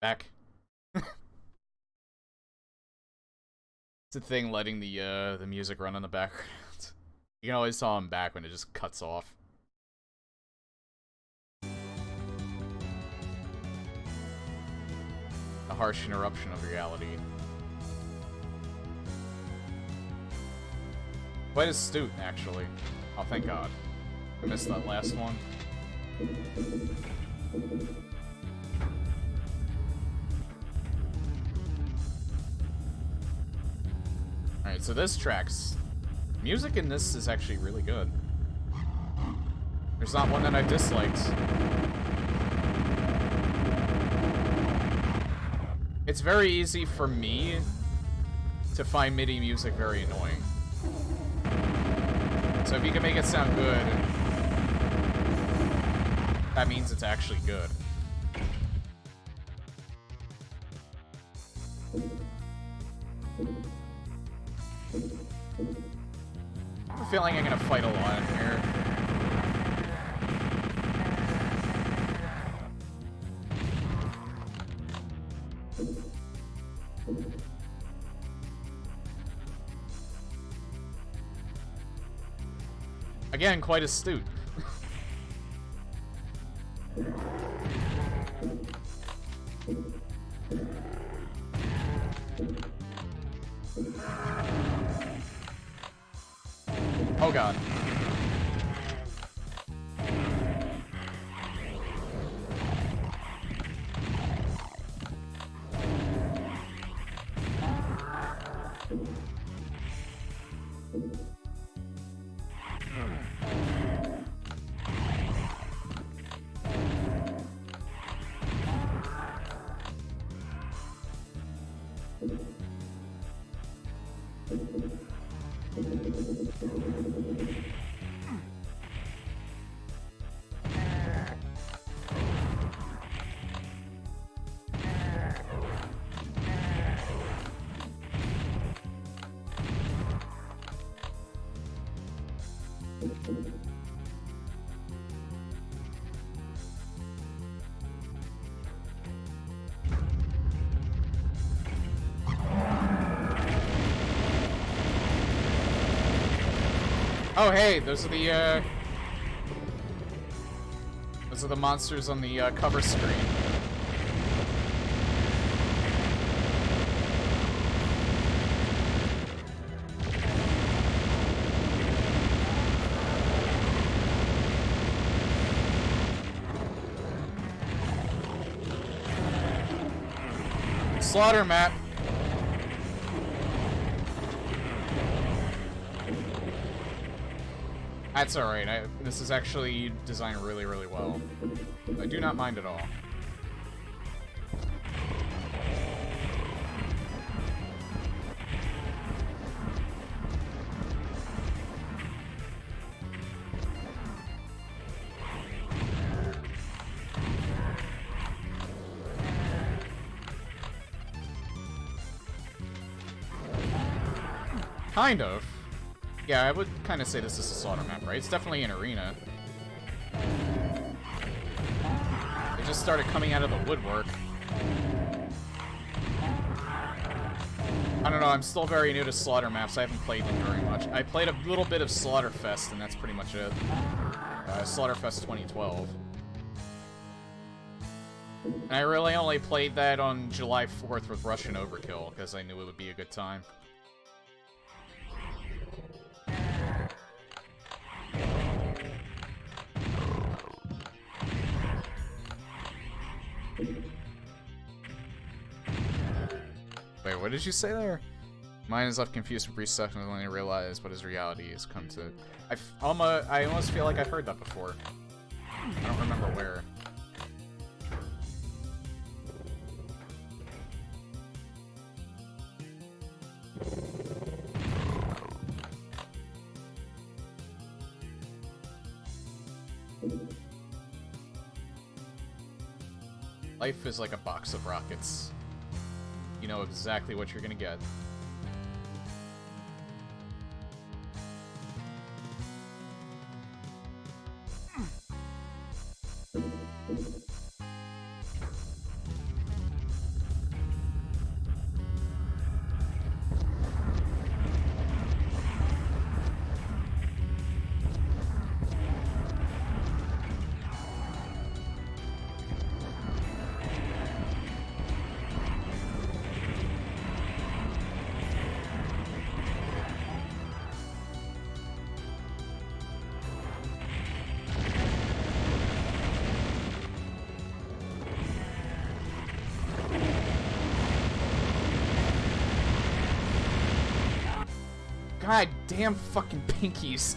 Back. It's a thing letting the music run in the background. You can always tell I'm back when it just cuts off. A harsh interruption of reality. Quite astute, actually. Oh, thank God. I missed that last one. Alright, so this track's... music in this is actually really good. There's not one that I've disliked. It's very easy for me to find MIDI music very annoying. So if you can make it sound good, that means it's actually good. I have a feeling I'm gonna fight a lot in here. Again, quite astute. Oh God. Oh hey, those are the monsters on the cover screen. Slaughter map. That's alright, this is actually designed really, really well. I do not mind at all. Kind of. Yeah, I would kind of say this is a slaughter map, right? It's definitely an arena. They just started coming out of the woodwork. I don't know, I'm still very new to slaughter maps. I haven't played them very much. I played a little bit of Slaughterfest, and that's pretty much it. Slaughterfest 2012. And I really only played that on July 4th with Russian Overkill, because I knew it would be a good time. Wait, what did you say there? Mine is left confused for a brief second and only realized what his reality has come to. I almost feel like I've heard that before. I don't remember where. Life is like a box of rockets. You know exactly what you're gonna get. God damn fucking pinkies.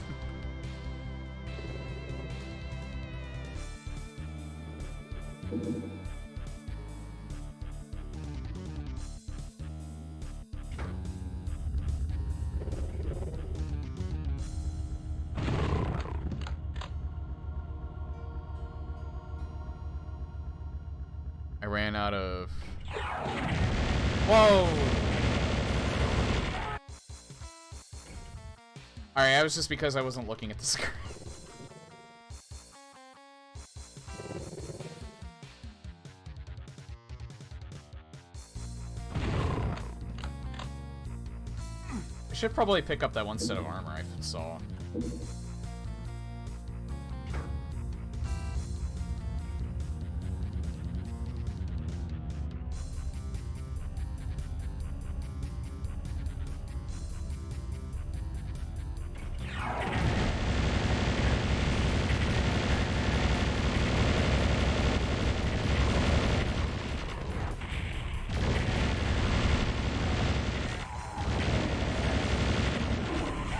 I ran out of... Whoa! Alright, that was just because I wasn't looking at the screen. I should probably pick up that one set of armor I saw.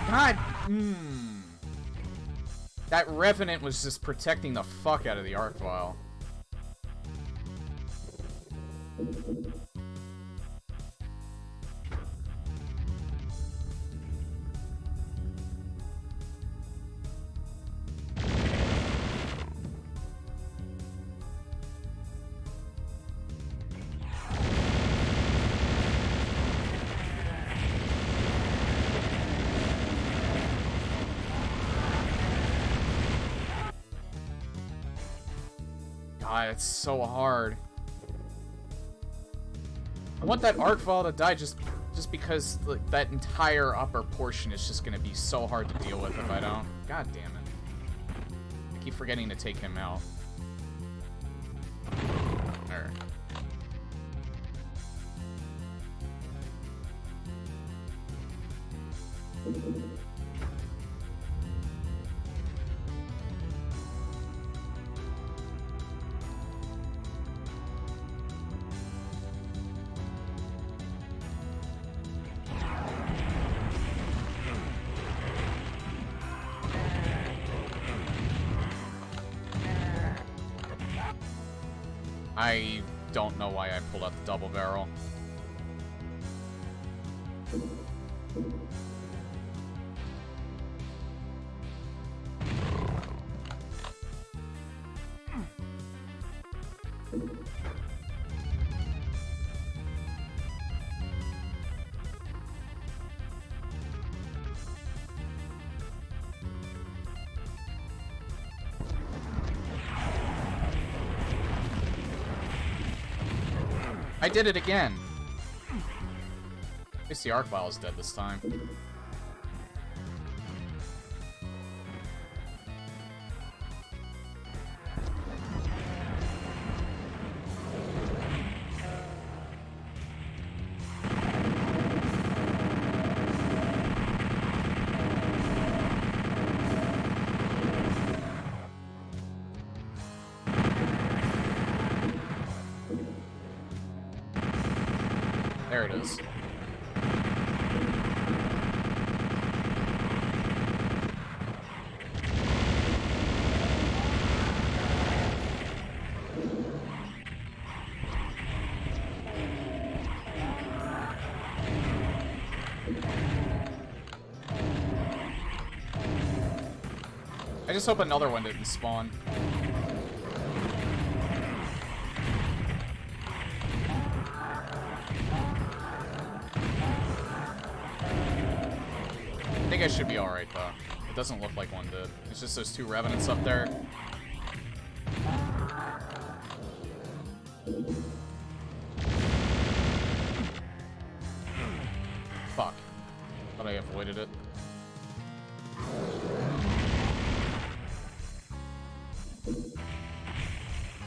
God, that Revenant was just protecting the fuck out of the Arc Vial. God, it's so hard. I want that Arc Vial to die just because like, that entire upper portion is just gonna be so hard to deal with if I don't. God damn it. I keep forgetting to take him out. There. I don't know why I pulled out the double barrel. I did it again! At least the Arc Vial is dead this time. There it is. I just hope another one didn't spawn. I think I should be alright, though. It doesn't look like one did. It's just those two Revenants up there. Fuck. Thought I avoided it.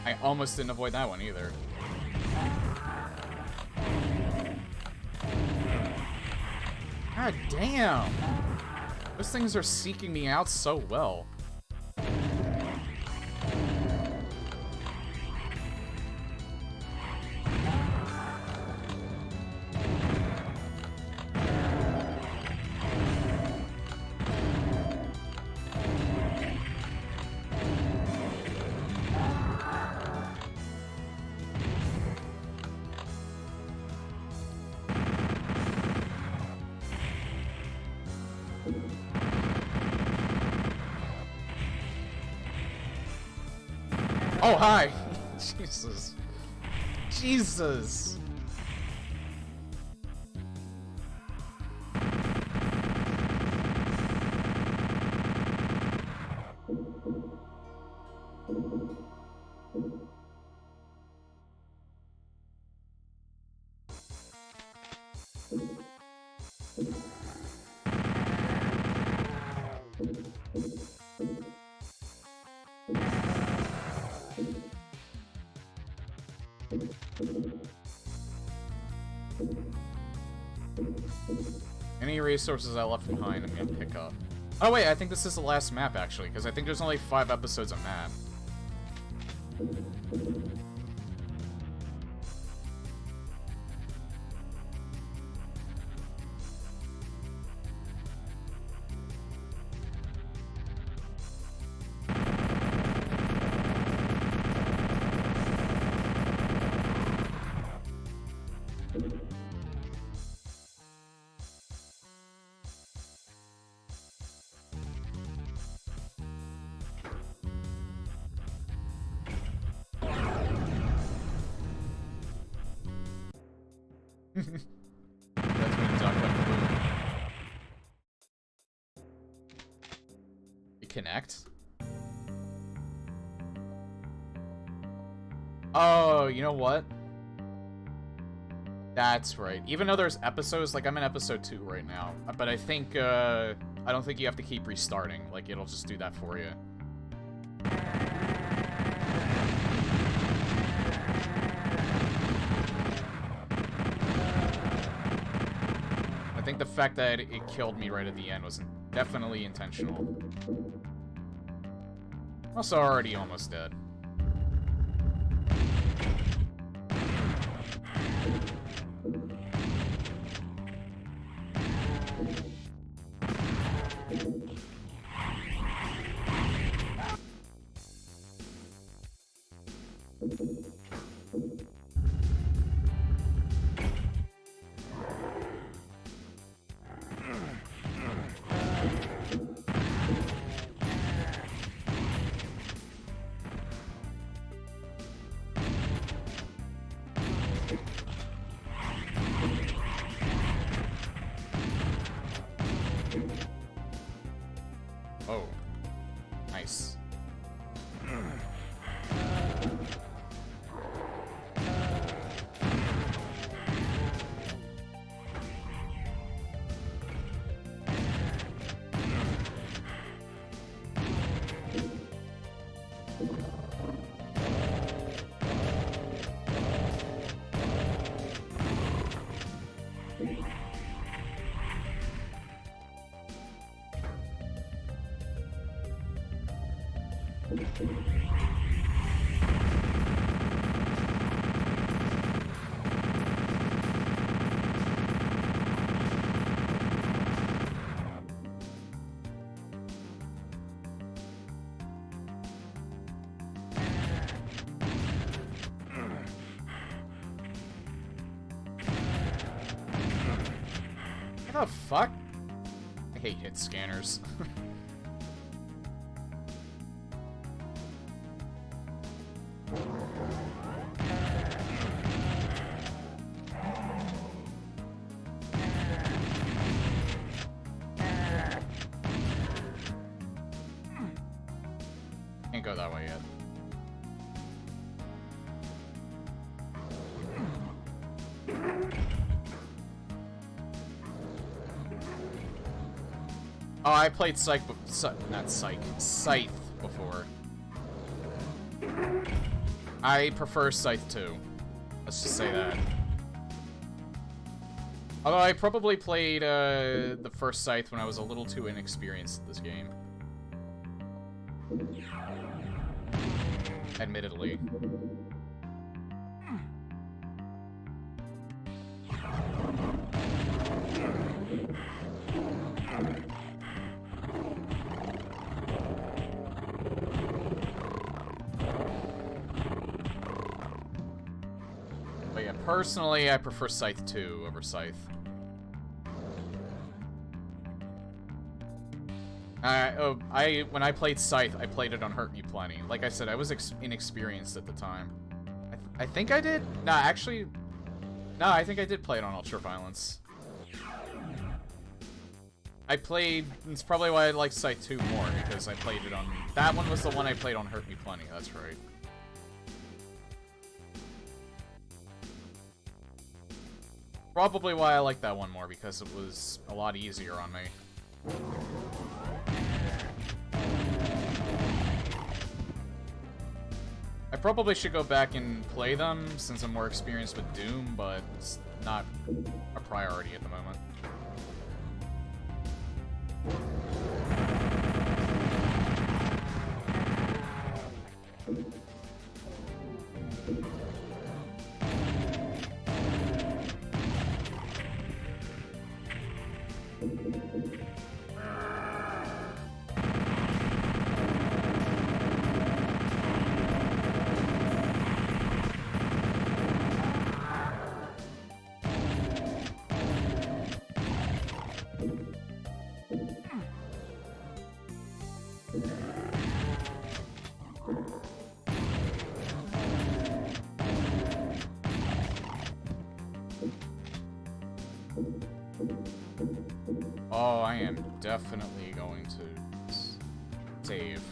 I almost didn't avoid that one either. God damn! Those things are seeking me out so well. Oh, hi! Jesus. Jesus! Any resources I left behind, I'm gonna pick up. Oh wait, I think this is the last map, actually, because I think there's only 5 episodes of map. That's when you talk about blue. You connect? Oh, you know what? That's right. Even though there's episodes, like I'm in episode 2 right now, but I think, I don't think you have to keep restarting. Like, it'll just do that for you. I think the fact that it killed me right at the end was definitely intentional. Also already almost dead. Oh. Nice. What the fuck? I hate hit scanners. Can't go that way yet. Oh, I played Scythe before. I prefer Scythe 2. Let's just say that. Although I probably played the first Scythe when I was a little too inexperienced at this game. Admittedly. But yeah, personally, I prefer Scythe 2 over Scythe. When I played Scythe, I played it on Hurt Me Plenty. Like I said, I was inexperienced at the time. I think I did. Nah, actually, no, I think I did play it on Ultraviolence. I played. It's probably why I like Scythe 2 more, because I played it on. That one was the one I played on Hurt Me Plenty. That's right. Probably why I like that one more, because it was a lot easier on me. I probably should go back and play them, since I'm more experienced with Doom, but it's not a priority at the moment. Oh, I am definitely going to save.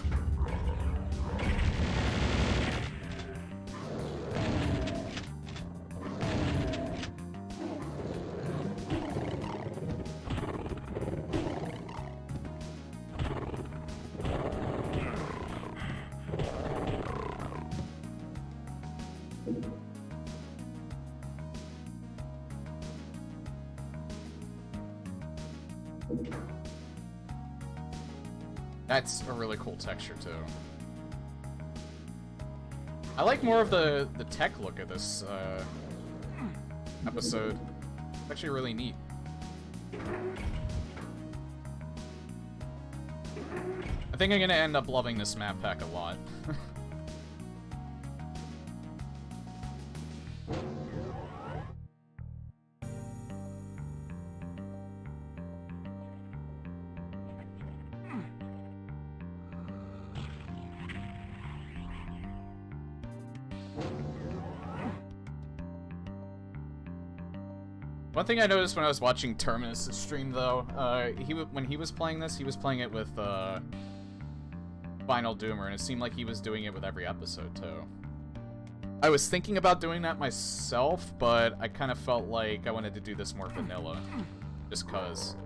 That's a really cool texture, too. I like more of the tech look of this episode. It's actually really neat. I think I'm gonna end up loving this map pack a lot. One thing I noticed when I was watching Terminus' stream, though, when he was playing this, he was playing it with Final Doomer, and it seemed like he was doing it with every episode, too. I was thinking about doing that myself, but I kind of felt like I wanted to do this more vanilla, just 'cause.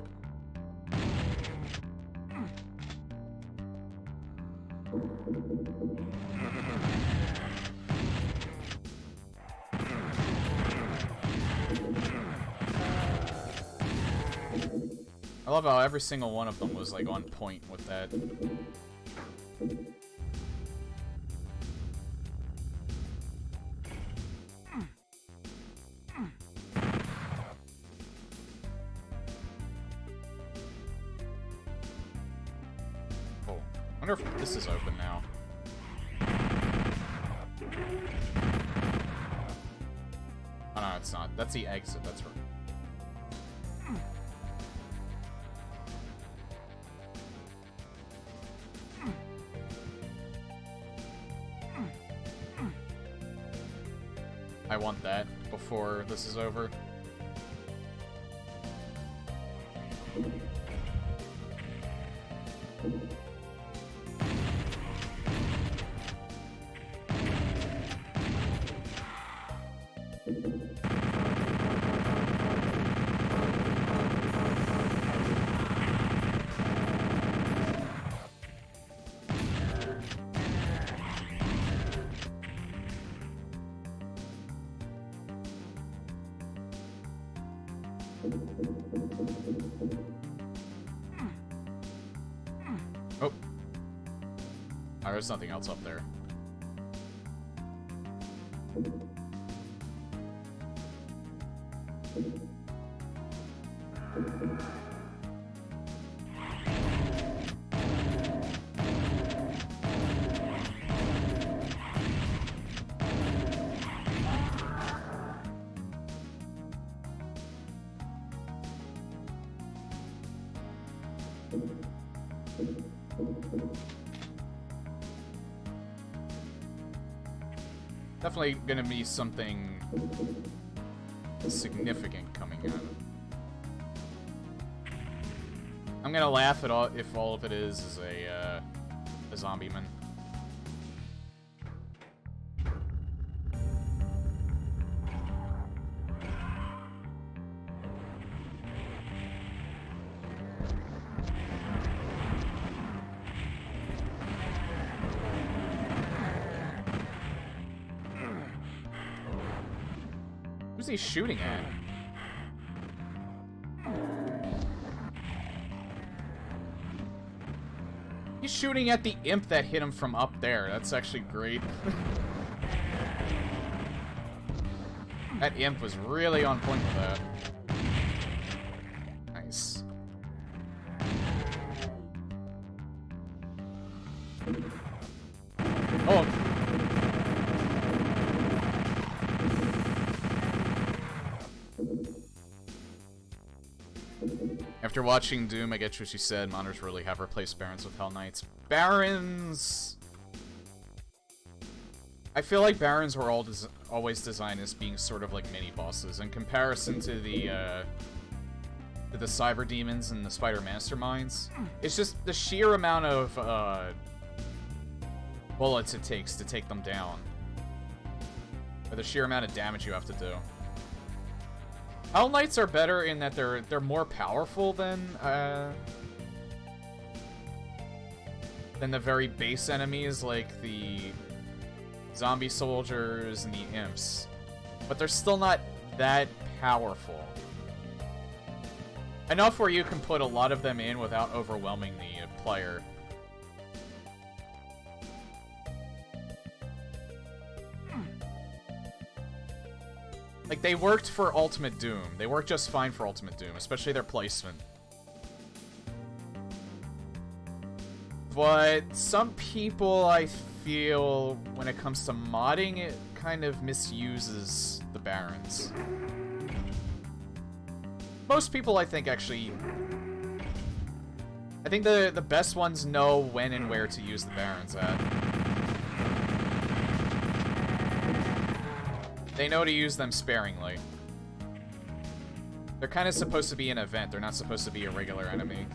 I love how every single one of them was, like, on point with that. Oh, I wonder if this is open now. Oh, no, it's not. That's the exit, that's right. I want that before this is over. Oh. There's something else up there. Definitely gonna be something significant coming out. I'm gonna laugh at all if all of it is a zombie man. Who's he shooting at? He's shooting at the imp that hit him from up there. That's actually great. That imp was really on point with that. Nice. Oh. After watching Doom, I get what you said. Modders really have replaced Barons with Hell Knights. Barons... I feel like Barons were always designed as being sort of like mini-bosses. In comparison to the Cyber Demons and the Spider Masterminds, it's just the sheer amount of bullets it takes to take them down. Or the sheer amount of damage you have to do. Hell Knights are better in that they're more powerful than the very base enemies like the zombie soldiers and the imps, but they're still not that powerful. Enough where you can put a lot of them in without overwhelming the player. Like, they worked for Ultimate Doom. They worked just fine for Ultimate Doom, especially their placement. But some people, I feel, when it comes to modding, it kind of misuses the Barons. Most people, I think, actually... I think the best ones know when and where to use the Barons at. They know to use them sparingly. They're kind of supposed to be an event. They're not supposed to be a regular enemy.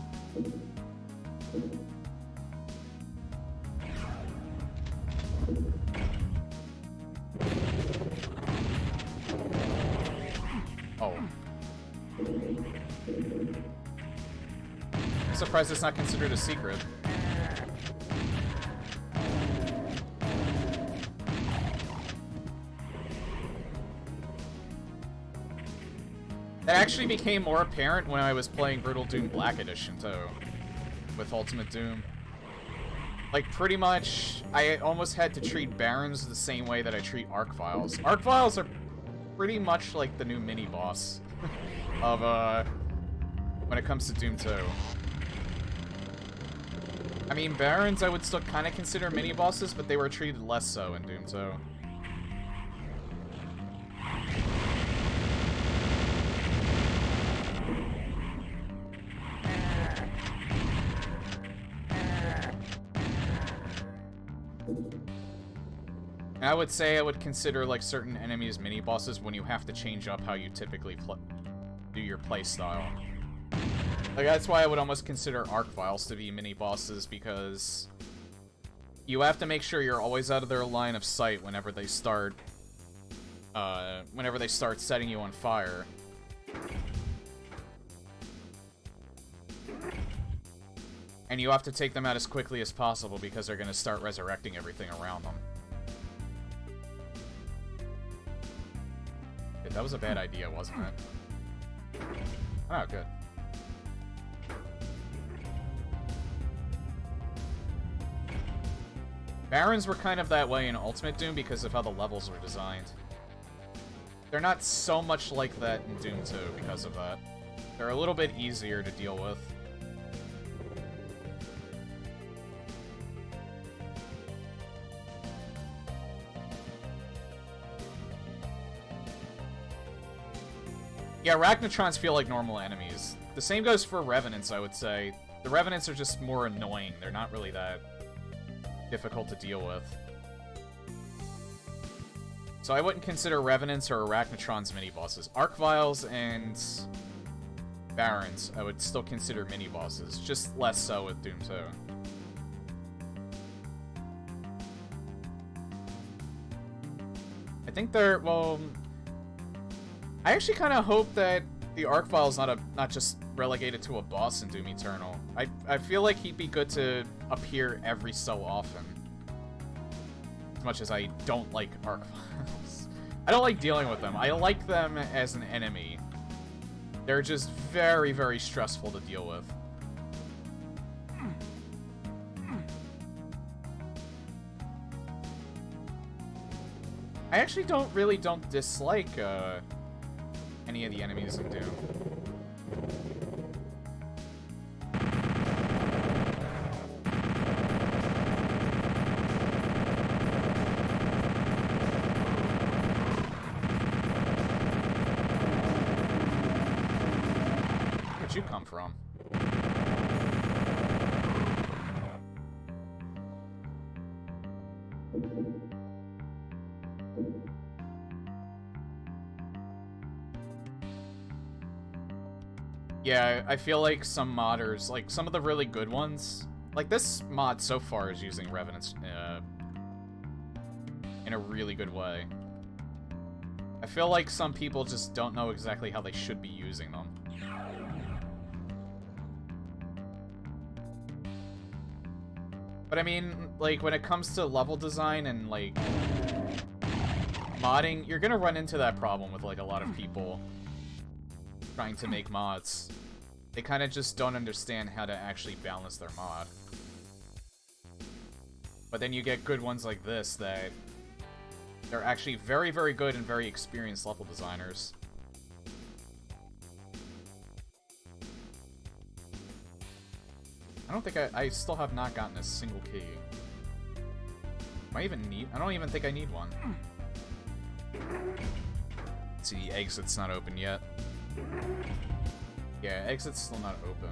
Oh. I'm surprised it's not considered a secret. That actually became more apparent when I was playing Brutal Doom Black Edition, too. With Ultimate Doom. Like, pretty much, I almost had to treat Barons the same way that I treat Arc Vials. Arc Vials are pretty much like the new mini-boss of, when it comes to Doom 2. I mean, Barons I would still kind of consider mini-bosses, but they were treated less so in Doom 2. I would say I would consider, like, certain enemies mini-bosses when you have to change up how you typically do your playstyle. Like, that's why I would almost consider Arc Vials to be mini-bosses, because you have to make sure you're always out of their line of sight whenever they start setting you on fire. And you have to take them out as quickly as possible because they're going to start resurrecting everything around them. Dude, that was a bad idea, wasn't it? Oh, good. Barons were kind of that way in Ultimate Doom because of how the levels were designed. They're not so much like that in Doom 2 because of that. They're a little bit easier to deal with. Yeah, Arachnotrons feel like normal enemies. The same goes for Revenants, I would say. The Revenants are just more annoying. They're not really that difficult to deal with. So I wouldn't consider Revenants or Arachnotrons mini-bosses. Arc-Vials and Barons I would still consider mini-bosses, just less so with Doom 2. I think they're, well... I actually kind of hope that the Arc-Vial's not just relegated to a boss in Doom Eternal. I feel like he'd be good to appear every so often. As much as I don't like Arc-Vials. I don't like dealing with them. I like them as an enemy. They're just very, very stressful to deal with. I actually don't dislike any of the enemies in Doom. Where'd you come from? Yeah, I feel like some modders, like some of the really good ones, like this mod so far is using Revenants in a really good way. I feel like some people just don't know exactly how they should be using them. But I mean, like, when it comes to level design and, like, modding, you're gonna run into that problem with, like, a lot of people trying to make mods. They kind of just don't understand how to actually balance their mod. But then you get good ones like this that they're actually very, very good and very experienced level designers. I don't think I still have not gotten a single key. Do I even need? I don't even think I need one. Let's see, the exit's not open yet. Yeah, exit's still not open.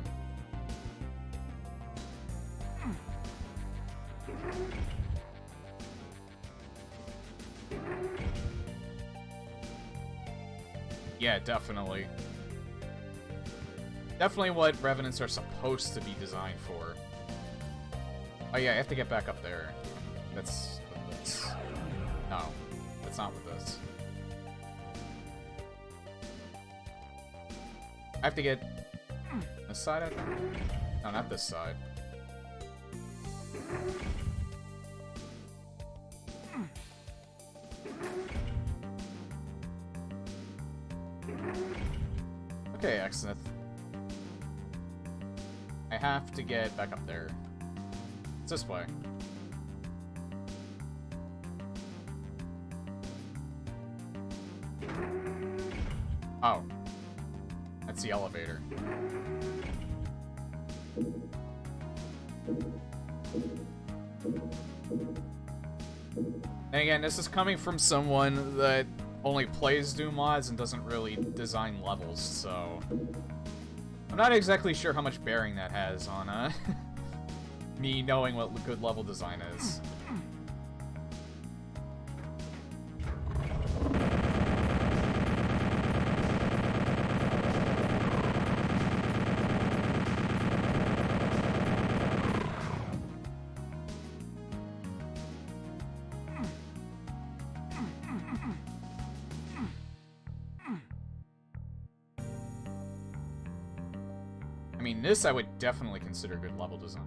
Yeah, definitely. Definitely what Revenants are supposed to be designed for. Oh yeah, I have to get back up there. That's with this. No, that's not with this. I have to get this side, I think? No, not this side. Okay, Exnith. I have to get back up there. It's this way. Oh. That's the elevator. And again, this is coming from someone that only plays Doom mods and doesn't really design levels, so I'm not exactly sure how much bearing that has on me knowing what good level design is. I mean, this I would definitely consider good level design.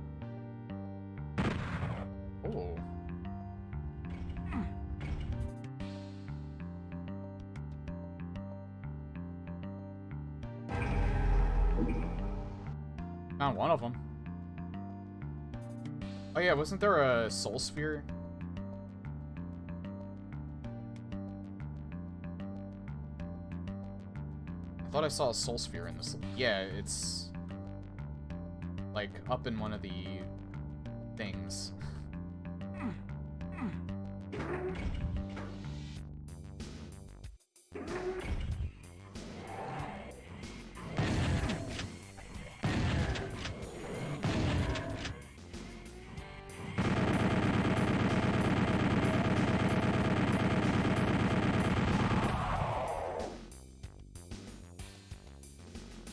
Oh. Found one of them. Oh yeah, wasn't there a soul sphere? I thought I saw a soul sphere in this. Yeah, it's like up in one of the things.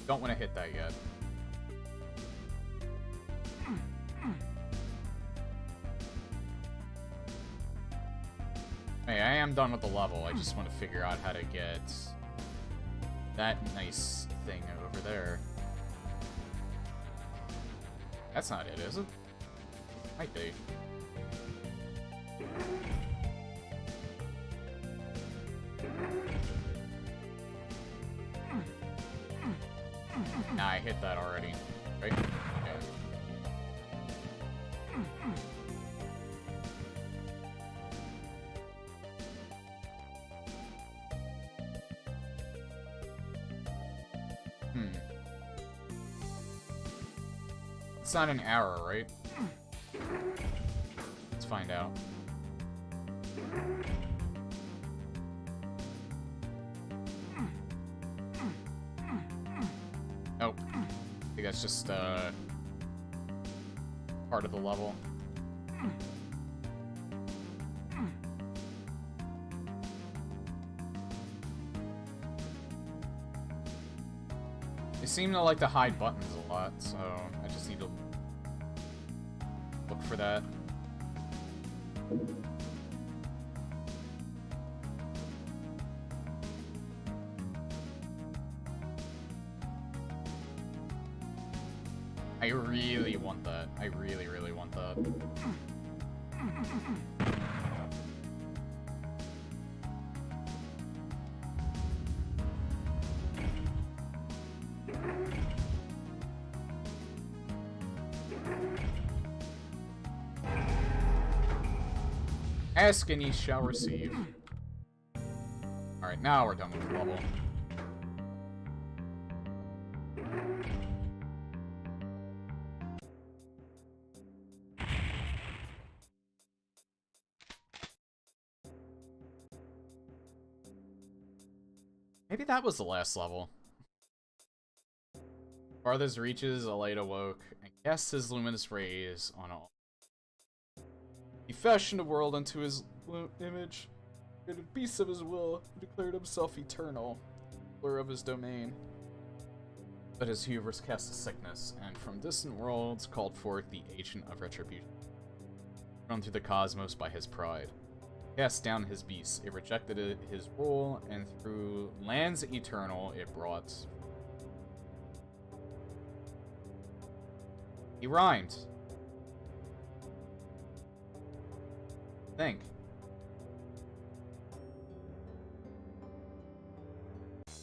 Don't want to hit that yet. Hey, I am done with the level. I just want to figure out how to get that nice thing over there. That's not it, is it? Might be. Nah, I hit that already. Right? Yeah. It's not an arrow, right? Let's find out. Nope. I think that's just, part of the level. They seem to like to hide buttons a lot, so I just need to look for that. I really want that. I really, really want that. Ask and ye shall receive. Alright, now we're done with the level. Maybe that was the last level. Farthest reaches, a light awoke, and cast his luminous rays on all. He fashioned a world unto his image, created beasts of his will, and declared himself eternal, ruler of his domain. But his hubris cast a sickness, and from distant worlds called forth the agent of retribution. Thrown through the cosmos by his pride. Cast down his beasts, it rejected his rule, and through lands eternal it brought. He rhymed. Think.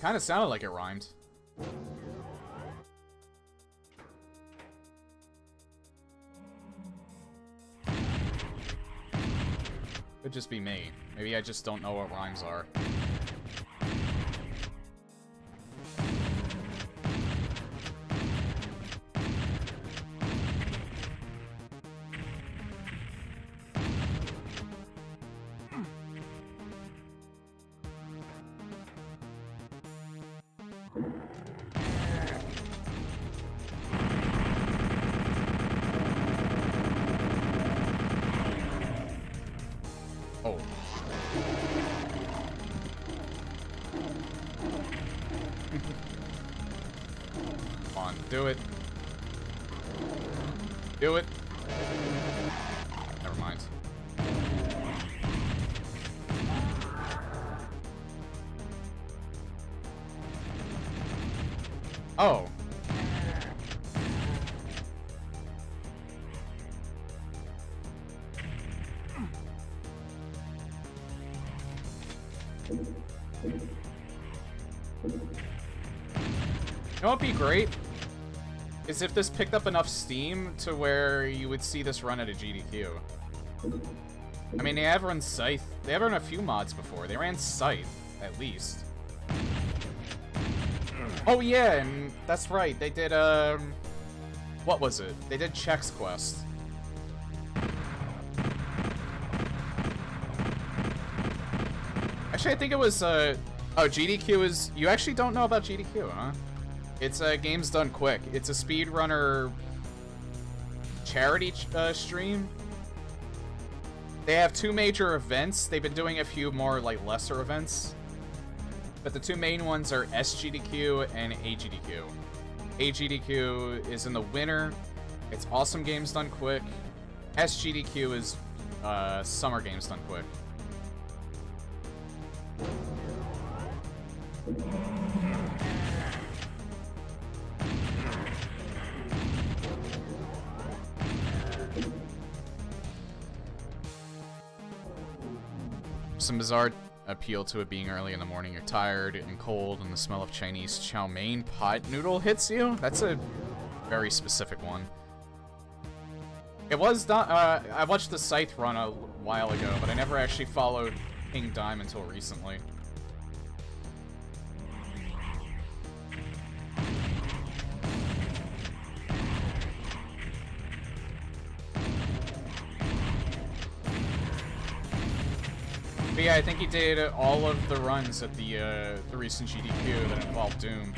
Kinda sounded like it rhymed. Could just be me. Maybe I just don't know what rhymes are. Oh. Come on, do it. Do it. Never mind. Oh. You know what'd be great? Is if this picked up enough steam to where you would see this run at a GDQ. I mean, they have run Scythe. They have run a few mods before. They ran Scythe, at least. Oh yeah, and that's right. They did, what was it? They did Chex Quest. Actually, I think it was, oh, GDQ is... You actually don't know about GDQ, huh? It's games done quick. It's a speedrunner charity stream. They have two major events. They've been doing a few more, like, lesser events. But the two main ones are SGDQ and AGDQ. AGDQ is in the winter. It's awesome games done quick. SGDQ is summer games done quick. Some bizarre appeal to it being early in the morning. You're tired and cold, and the smell of Chinese chow mein pot noodle hits you. That's a very specific one. It was done. I watched the Scythe run a while ago, but I never actually followed King Dime until recently. But yeah, I think he did all of the runs at the recent GDQ that involved Doom.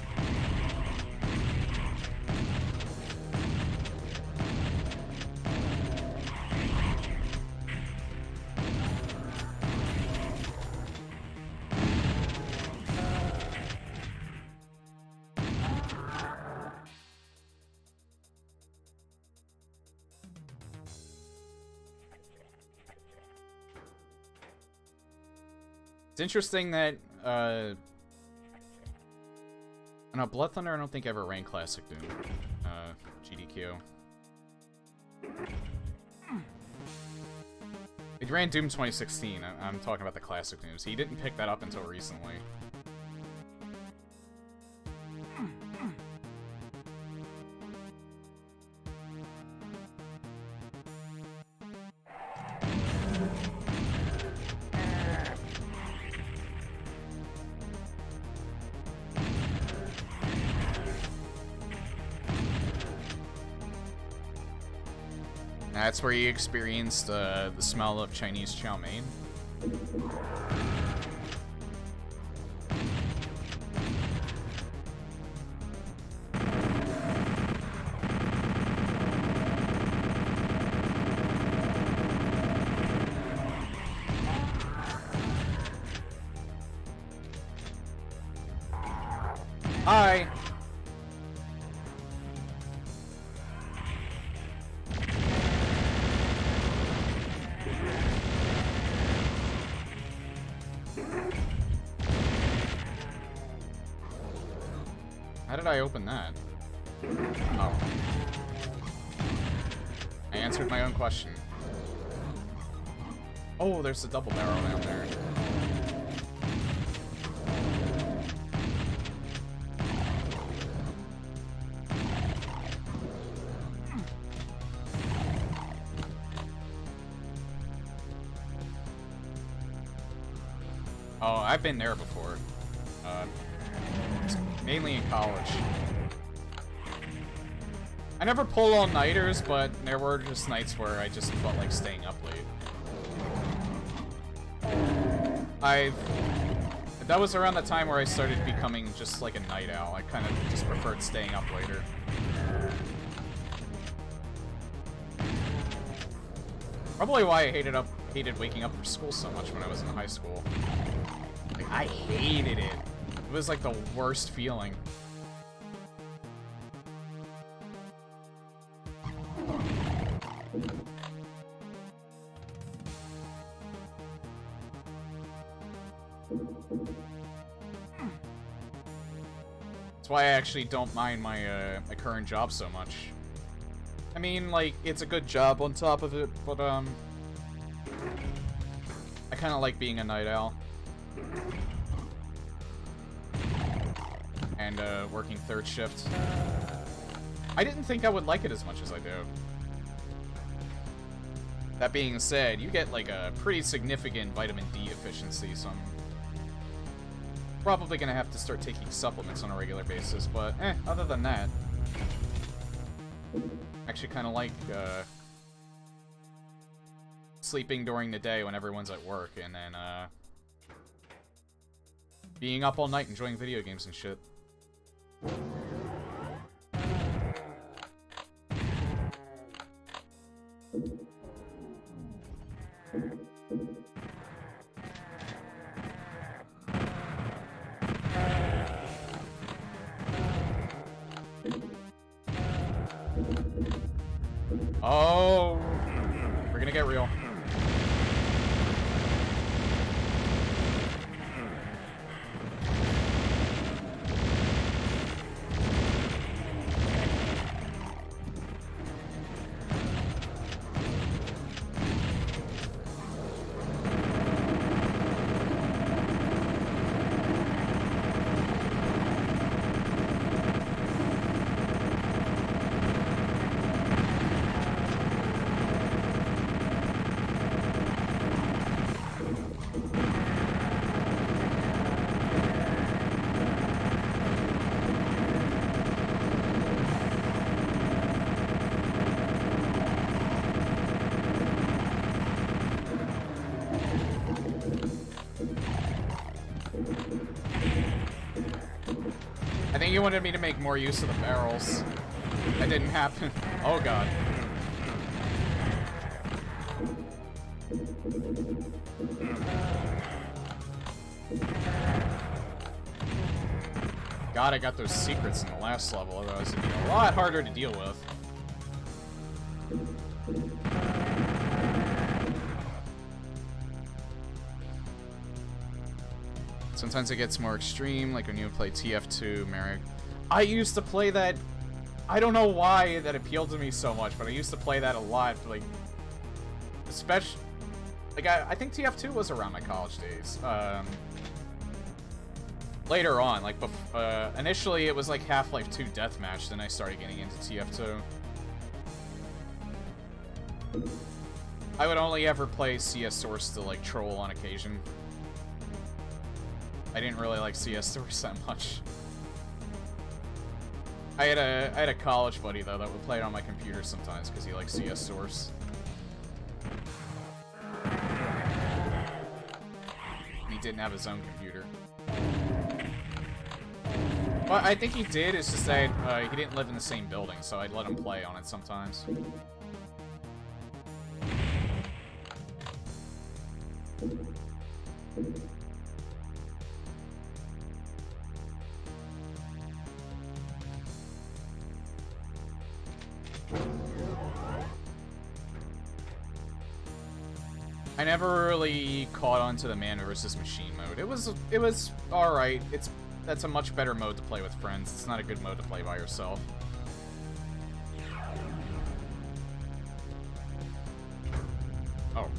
It's interesting that, no, Blood Thunder I don't think ever ran Classic Doom, GDQ. It ran Doom 2016, I'm talking about the Classic Dooms. He didn't pick that up until recently. That's where you experienced the smell of Chinese chow mein. Hi. How did I open that? Oh. I answered my own question. Oh, there's a double barrel down there. Oh, I've been there before. Mainly in college. I never pull all-nighters, but there were just nights where I just felt like staying up late. That was around the time where I started becoming just like a night owl. I kind of just preferred staying up later. Probably why I hated waking up for school so much when I was in high school. Like, I hated it. It was like the worst feeling. That's why I actually don't mind my my current job so much. I mean, like, it's a good job on top of it, but I kind of like being a night owl. And working third shift. I didn't think I would like it as much as I do. That being said, you get like a pretty significant vitamin D deficiency, so I'm probably gonna have to start taking supplements on a regular basis, but other than that, I actually kind of like sleeping during the day when everyone's at work, and then being up all night enjoying video games and shit. Oh, we're gonna get real. I think you wanted me to make more use of the barrels. That didn't happen. Oh god. God, I got those secrets in the last level, otherwise it'd be a lot harder to deal with. Sometimes it gets more extreme, like when you play TF2, Merrick. I used to play that. I don't know why that appealed to me so much, but I used to play that a lot. Like, especially, like I think TF2 was around my college days. Later on, like initially it was like Half-Life 2 Deathmatch, then I started getting into TF2. I would only ever play CS Source to like troll on occasion. I didn't really like CS Source that much. I had a college buddy though that would play it on my computer sometimes because he liked CS Source. He didn't have his own computer. But I think he did, it's just that he didn't live in the same building, so I'd let him play on it sometimes. I never really caught on to the man versus machine mode. It was alright. That's a much better mode to play with friends. It's not a good mode to play by yourself. Oh.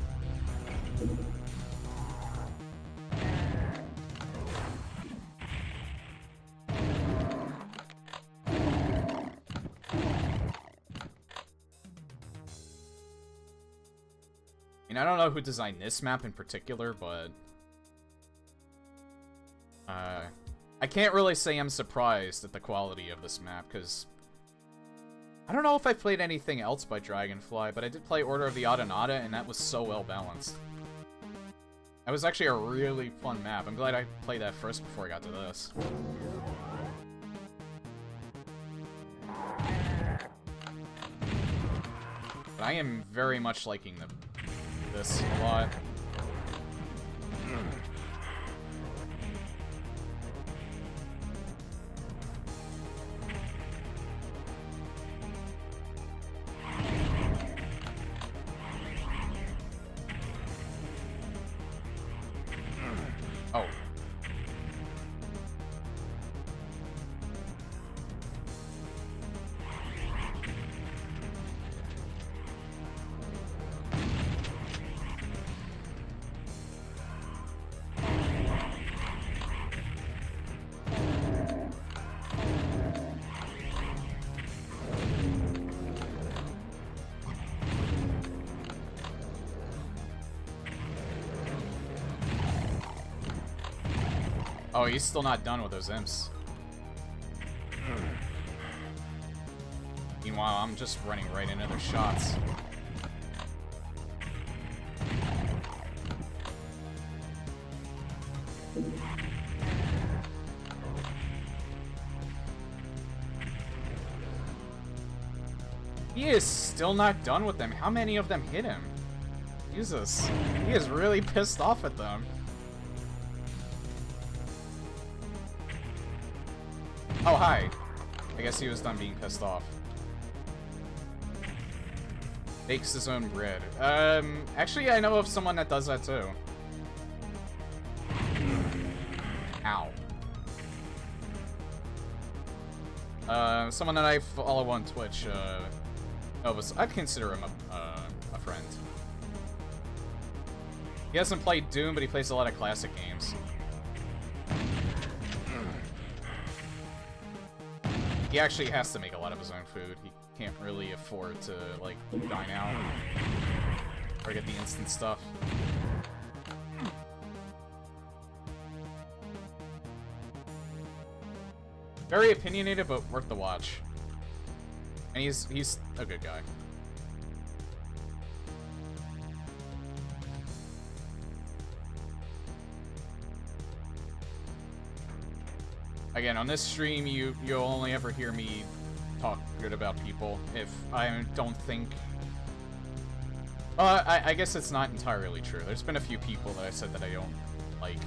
I don't know who designed this map in particular, but I can't really say I'm surprised at the quality of this map, because I don't know if I played anything else by Dragonfly, but I did play Order of the Adanada, and that was so well balanced. That was actually a really fun map. I'm glad I played that first before I got to this. But I am very much liking this a lot. Oh. Oh, he's still not done with those imps. Meanwhile, I'm just running right into their shots. He is still not done with them. How many of them hit him? Jesus. He is really pissed off at them. Oh, hi. I guess he was done being pissed off. Bakes his own bread. Actually, I know of someone that does that too. Ow. Someone that I follow on Twitch, I'd consider him a friend. He hasn't played Doom, but he plays a lot of classic games. He actually has to make a lot of his own food. He can't really afford to, like, dine out or get the instant stuff. Very opinionated, but worth the watch. And he's a good guy. Again, on this stream, you'll only ever hear me talk good about people if I don't think... I guess it's not entirely true. There's been a few people that I said that I don't like.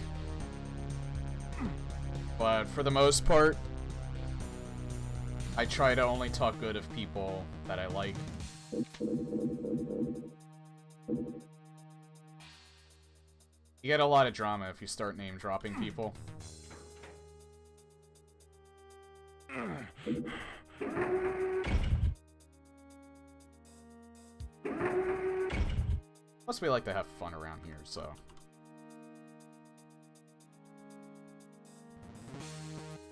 But for the most part, I try to only talk good of people that I like. You get a lot of drama if you start name-dropping people. Plus, we like to have fun around here, so...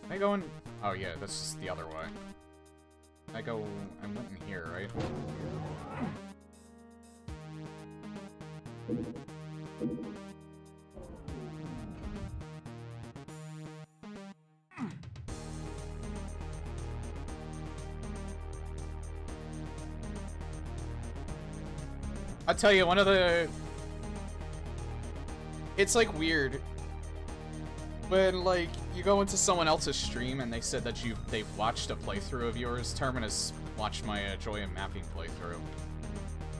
Am I going... Oh yeah, that's just the other way. I went in here, right? I'll tell you, one of the... It's, like, weird. When, like, you go into someone else's stream and they said that they've watched a playthrough of yours. Terminus watched my Joy and Mapping playthrough.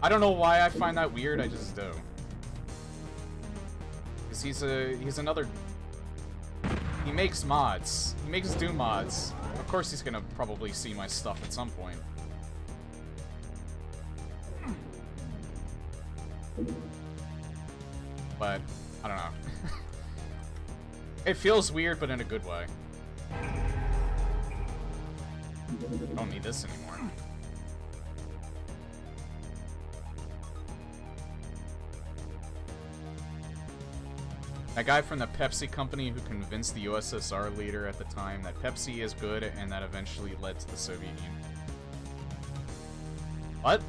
I don't know why I find that weird, I just do. Because he's another... He makes mods. He makes Doom mods. Of course he's gonna probably see my stuff at some point. But, I don't know. It feels weird, but in a good way. Don't need this anymore. That guy from the Pepsi company who convinced the USSR leader at the time that Pepsi is good and that eventually led to the Soviet Union. What?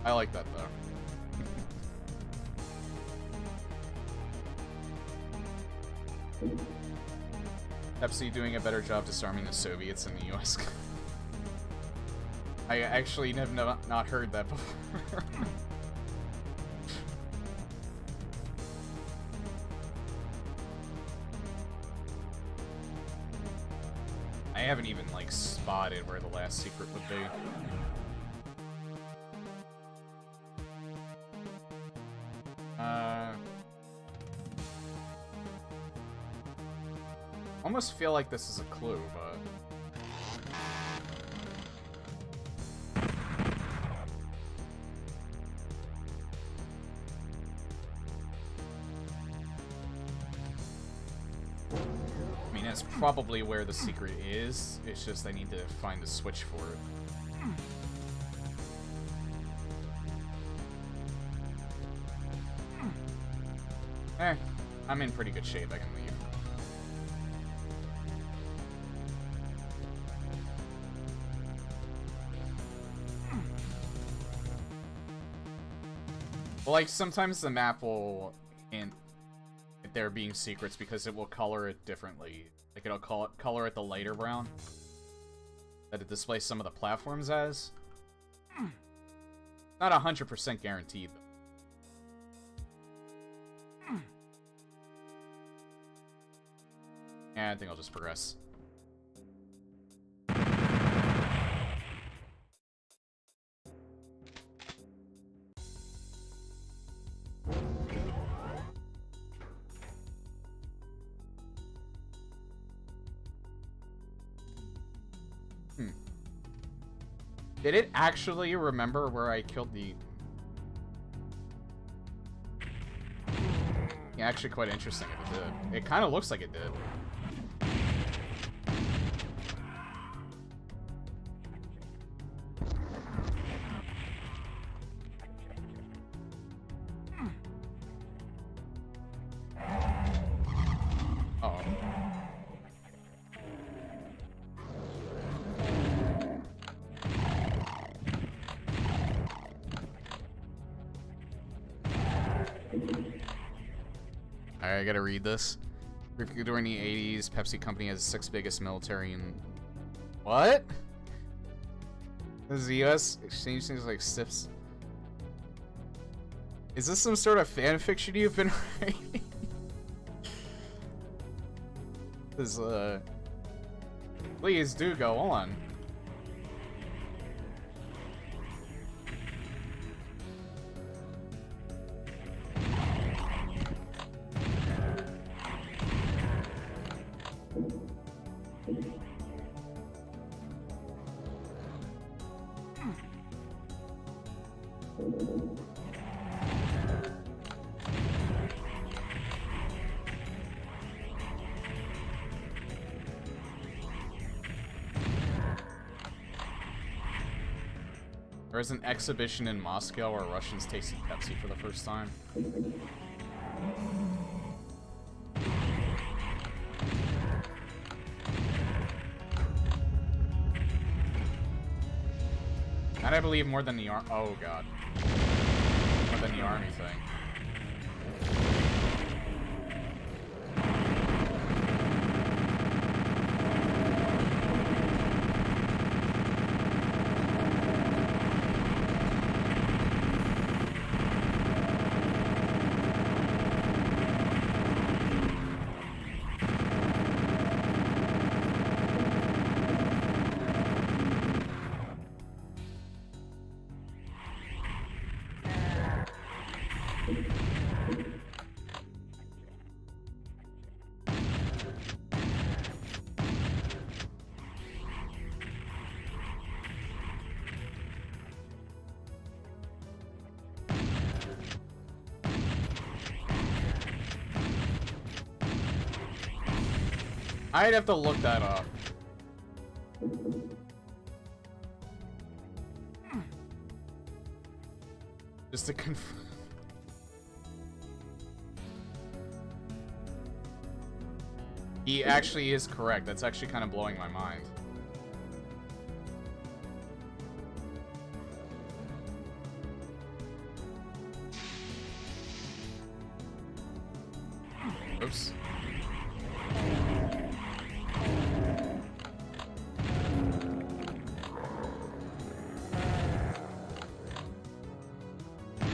I like that though. Pepsi doing a better job disarming the Soviets than the US. I actually have not heard that before. I haven't even, like, spotted where the last secret would be. Almost feel like this is a clue, but... I mean, that's probably where the secret is. It's just I need to find the switch for it. I'm in pretty good shape. I can leave. Well, like, sometimes the map will hint at there being secrets because it will color it differently. Like, it'll color it the lighter brown that it displays some of the platforms as. Not 100% guaranteed, though. Yeah, I think I'll just progress. Did it actually remember where I killed the... Yeah, actually quite interesting if it did. It kind of looks like it did. Uh-oh. Alright, I gotta read this. During the 80s, Pepsi Company has the 6th biggest military in... What? Does the US exchange things like SIPs? Is this some sort of fan fiction you've been writing? This, Please do go on. There's an exhibition in Moscow where Russians tasted Pepsi for the first time. And I believe more than the oh god. More than the army thing. I'd have to look that up. Just to confirm. He actually is correct. That's actually kind of blowing my mind. Oops.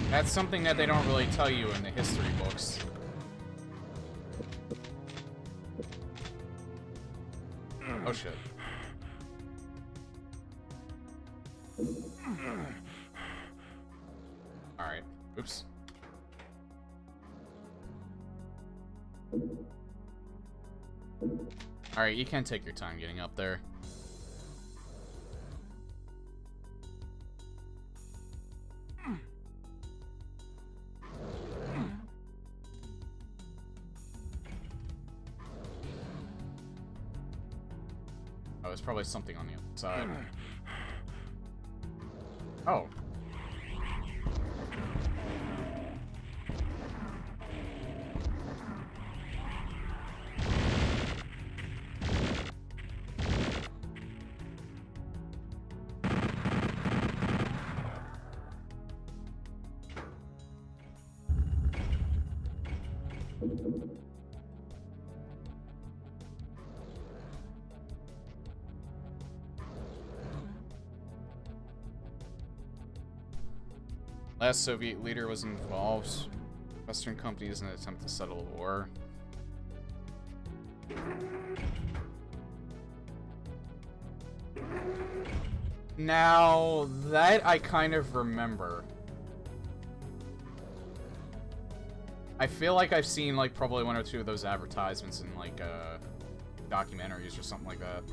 That's something that they don't really tell you in the history books. Oh shit. Alright. Oops. Alright, you can take your time getting up there. Oh, there's probably something on the other side. Oh. Last Soviet leader was involved. Western companies in an attempt to settle the war. Now, that I kind of remember. I feel like I've seen, like, probably one or two of those advertisements in, like, documentaries or something like that.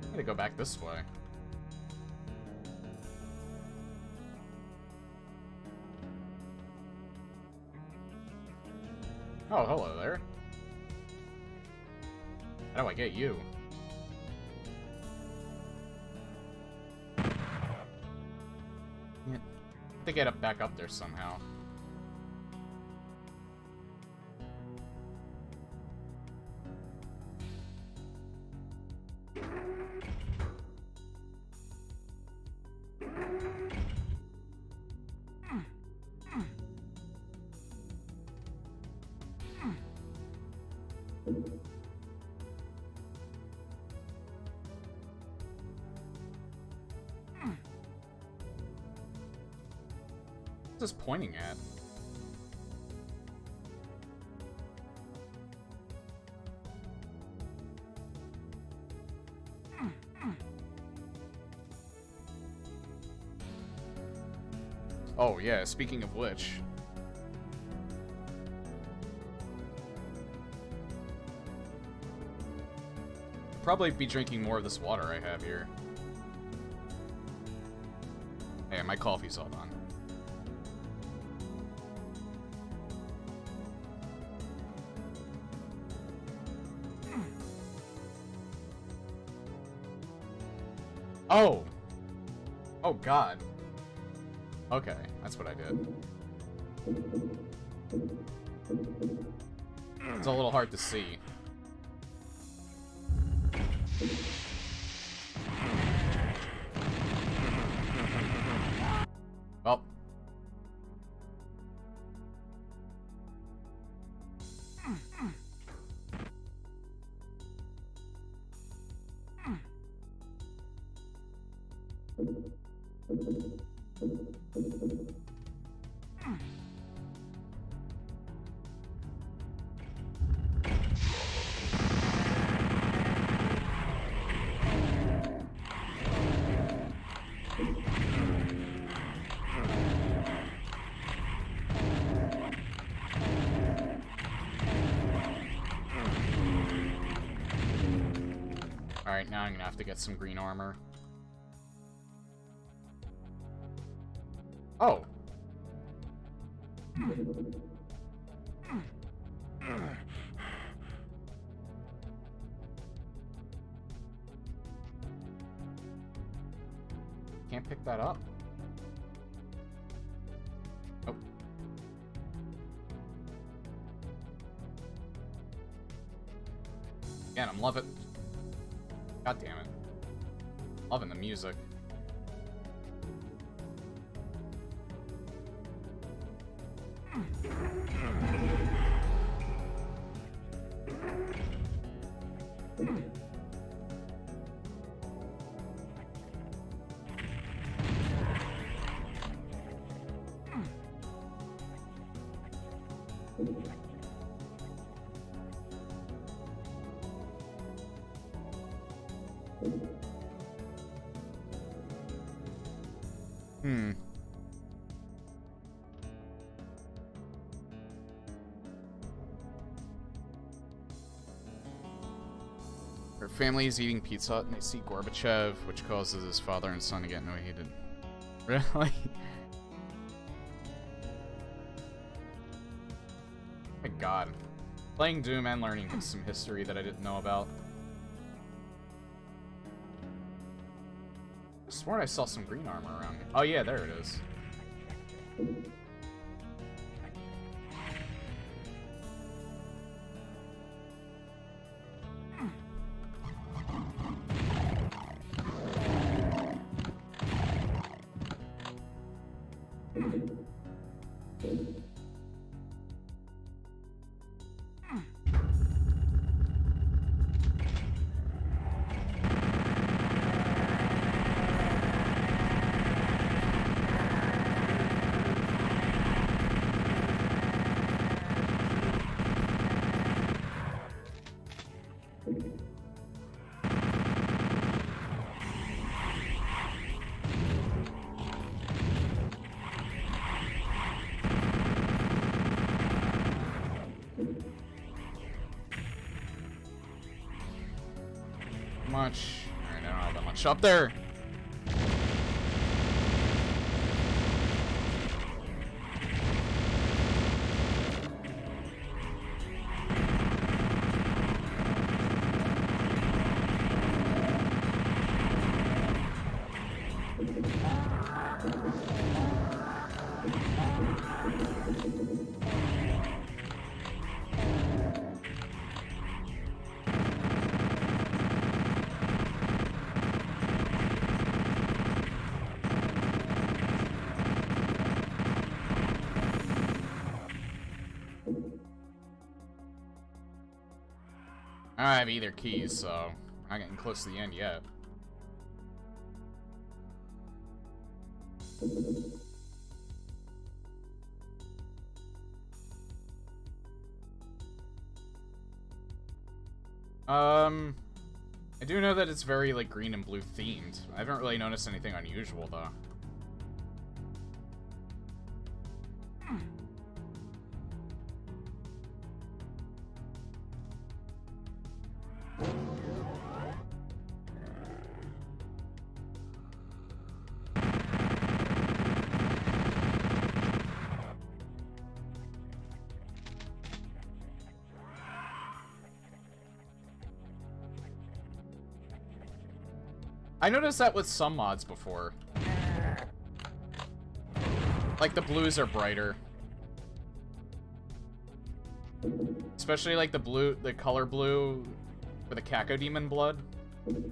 I'm gonna go back this way. Oh, hello there. How do I get you? Yeah. I have to get up back up there somehow. What's this pointing at? Oh yeah, speaking of which. Probably be drinking more of this water I have here. Hey, my coffee's all done. Oh! Oh god. Okay, that's what I did. It's a little hard to see. Well. Alright, now I'm gonna have to get some green armor. Oh! Can't pick that up. Oh. Again, I'm loving... God damn it. Loving the music. Her family is eating pizza and they see Gorbachev, which causes his father and son to get heated. Really? My god. Playing Doom and learning some history that I didn't know about. I sworn I saw some green armor around me. Oh yeah, there it is. much. Alright, I don't have that much. Up there! I have either keys, so I'm not getting close to the end yet. I do know that it's very, like, green and blue themed. I haven't really noticed anything unusual, though. I noticed that with some mods before. Like, the blues are brighter. Especially, like, the color blue for the Cacodemon blood. It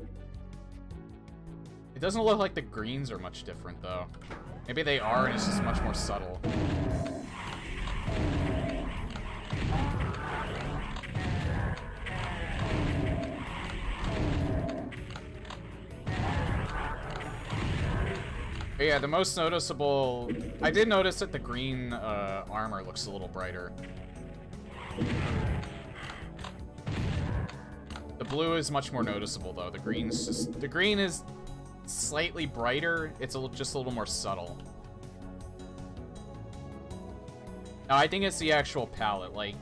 doesn't look like the greens are much different, though. Maybe they are, and it's just much more subtle. But yeah, the most noticeable... I did notice that the green armor looks a little brighter. The blue is much more noticeable, though. The green's just... The green is slightly brighter. It's just a little more subtle. No, I think it's the actual palette. Like,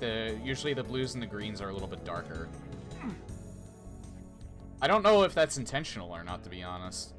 usually the blues and the greens are a little bit darker. I don't know if that's intentional or not, to be honest.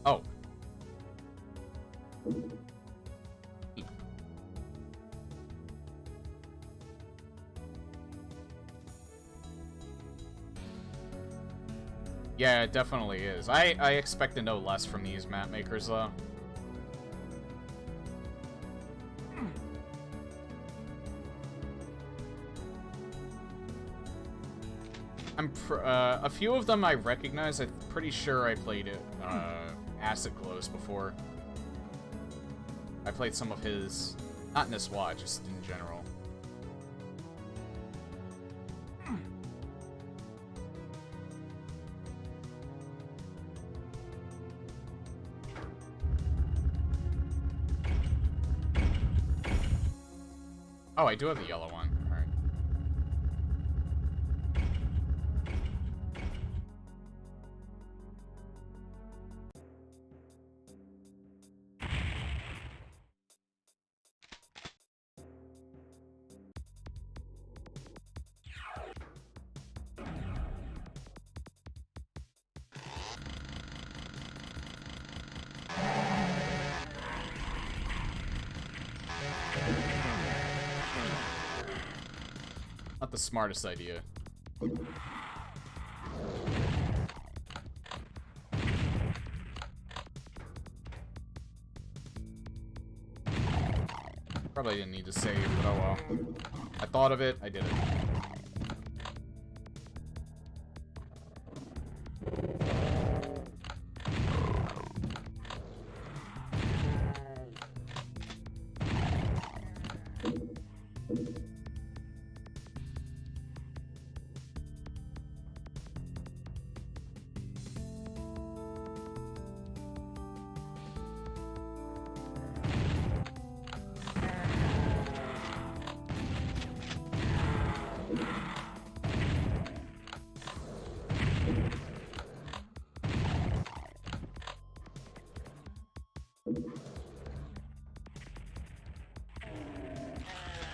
Oh. Yeah, it definitely is. I expect to know less from these map makers, though. A few of them I recognize. I'm pretty sure I played it, Acid Glows before. I played some of his, not in this WoD, just in general. Oh, I do have the yellow one. All right. the smartest idea. Probably didn't need to save, but oh well. I thought of it, I did it.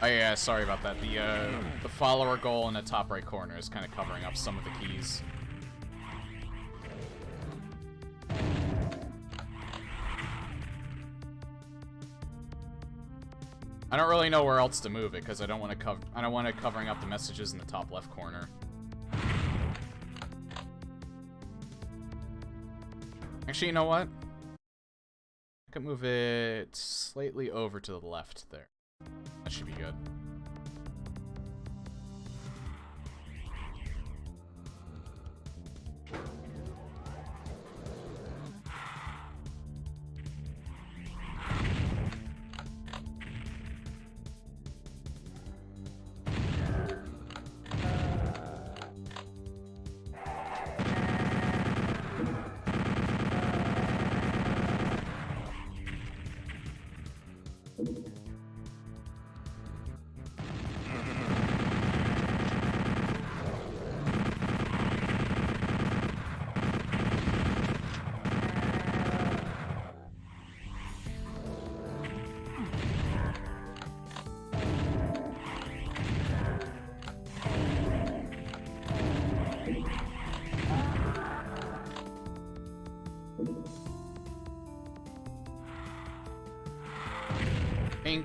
Oh yeah, sorry about that. The follower goal in the top right corner is kind of covering up some of the keys. I don't really know where else to move it because I don't want it covering up the messages in the top left corner. Actually, you know what? I could move it slightly over to the left there. That should be good.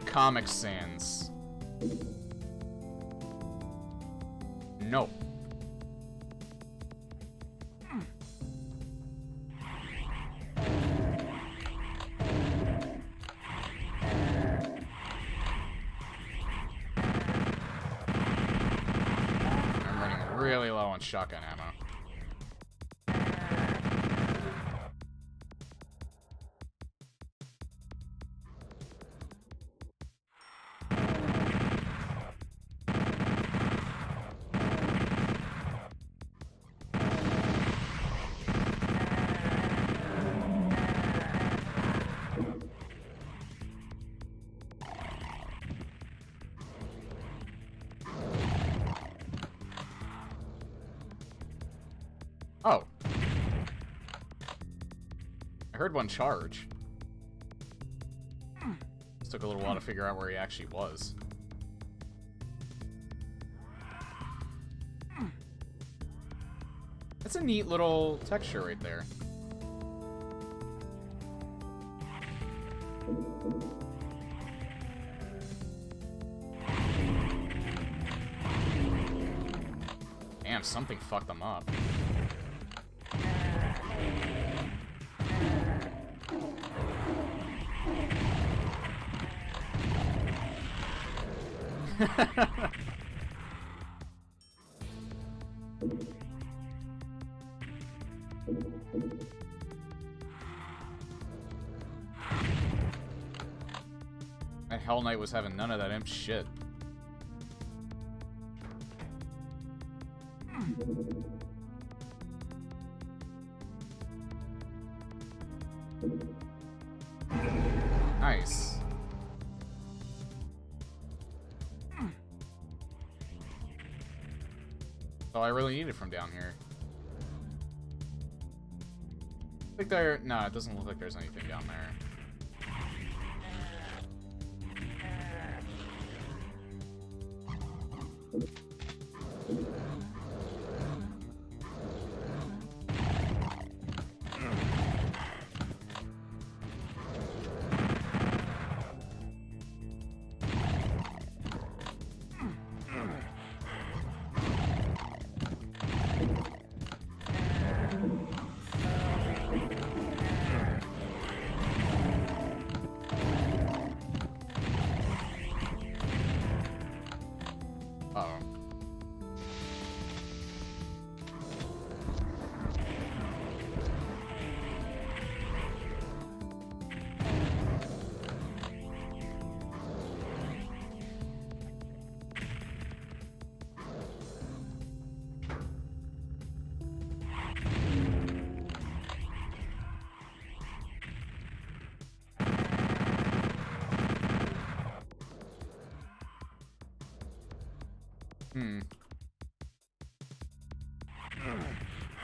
Comic Sans. No. I'm running really low on shotgun ammo. Oh. I heard one charge. This took a little while to figure out where he actually was. That's a neat little texture right there. Damn, something fucked them up. That Hell Knight was having none of that imp shit. Nice. All I really needed from down here. I think there... No, it doesn't look like there's anything down there.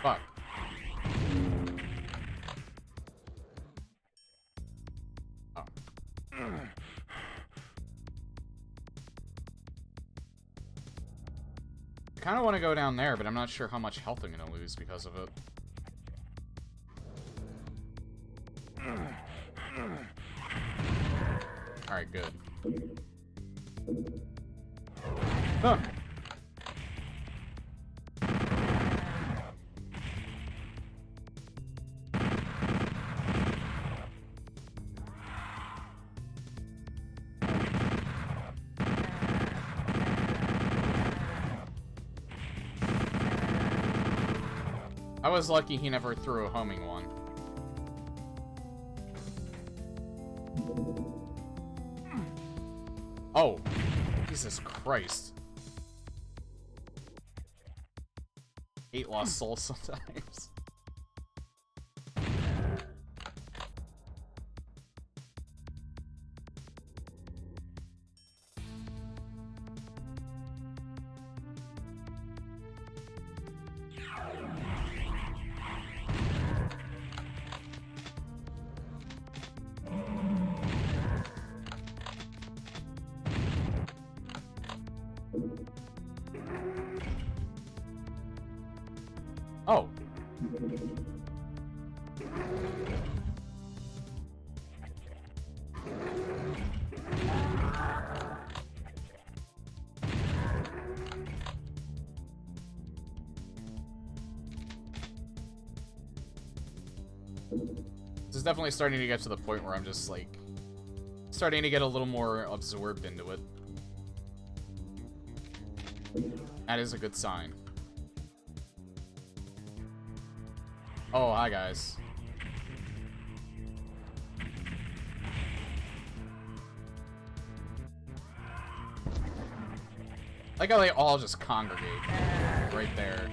Fuck. Oh. I kind of want to go down there, but I'm not sure how much health I'm going to lose because of it. Alright, good. Huh. I was lucky he never threw a homing one. Oh, Jesus Christ. 8 lost souls sometimes. Oh. This is definitely starting to get to the point where I'm just, like, starting to get a little more absorbed into it. That is a good sign. Oh, hi, guys. Like how they all just congregate right there.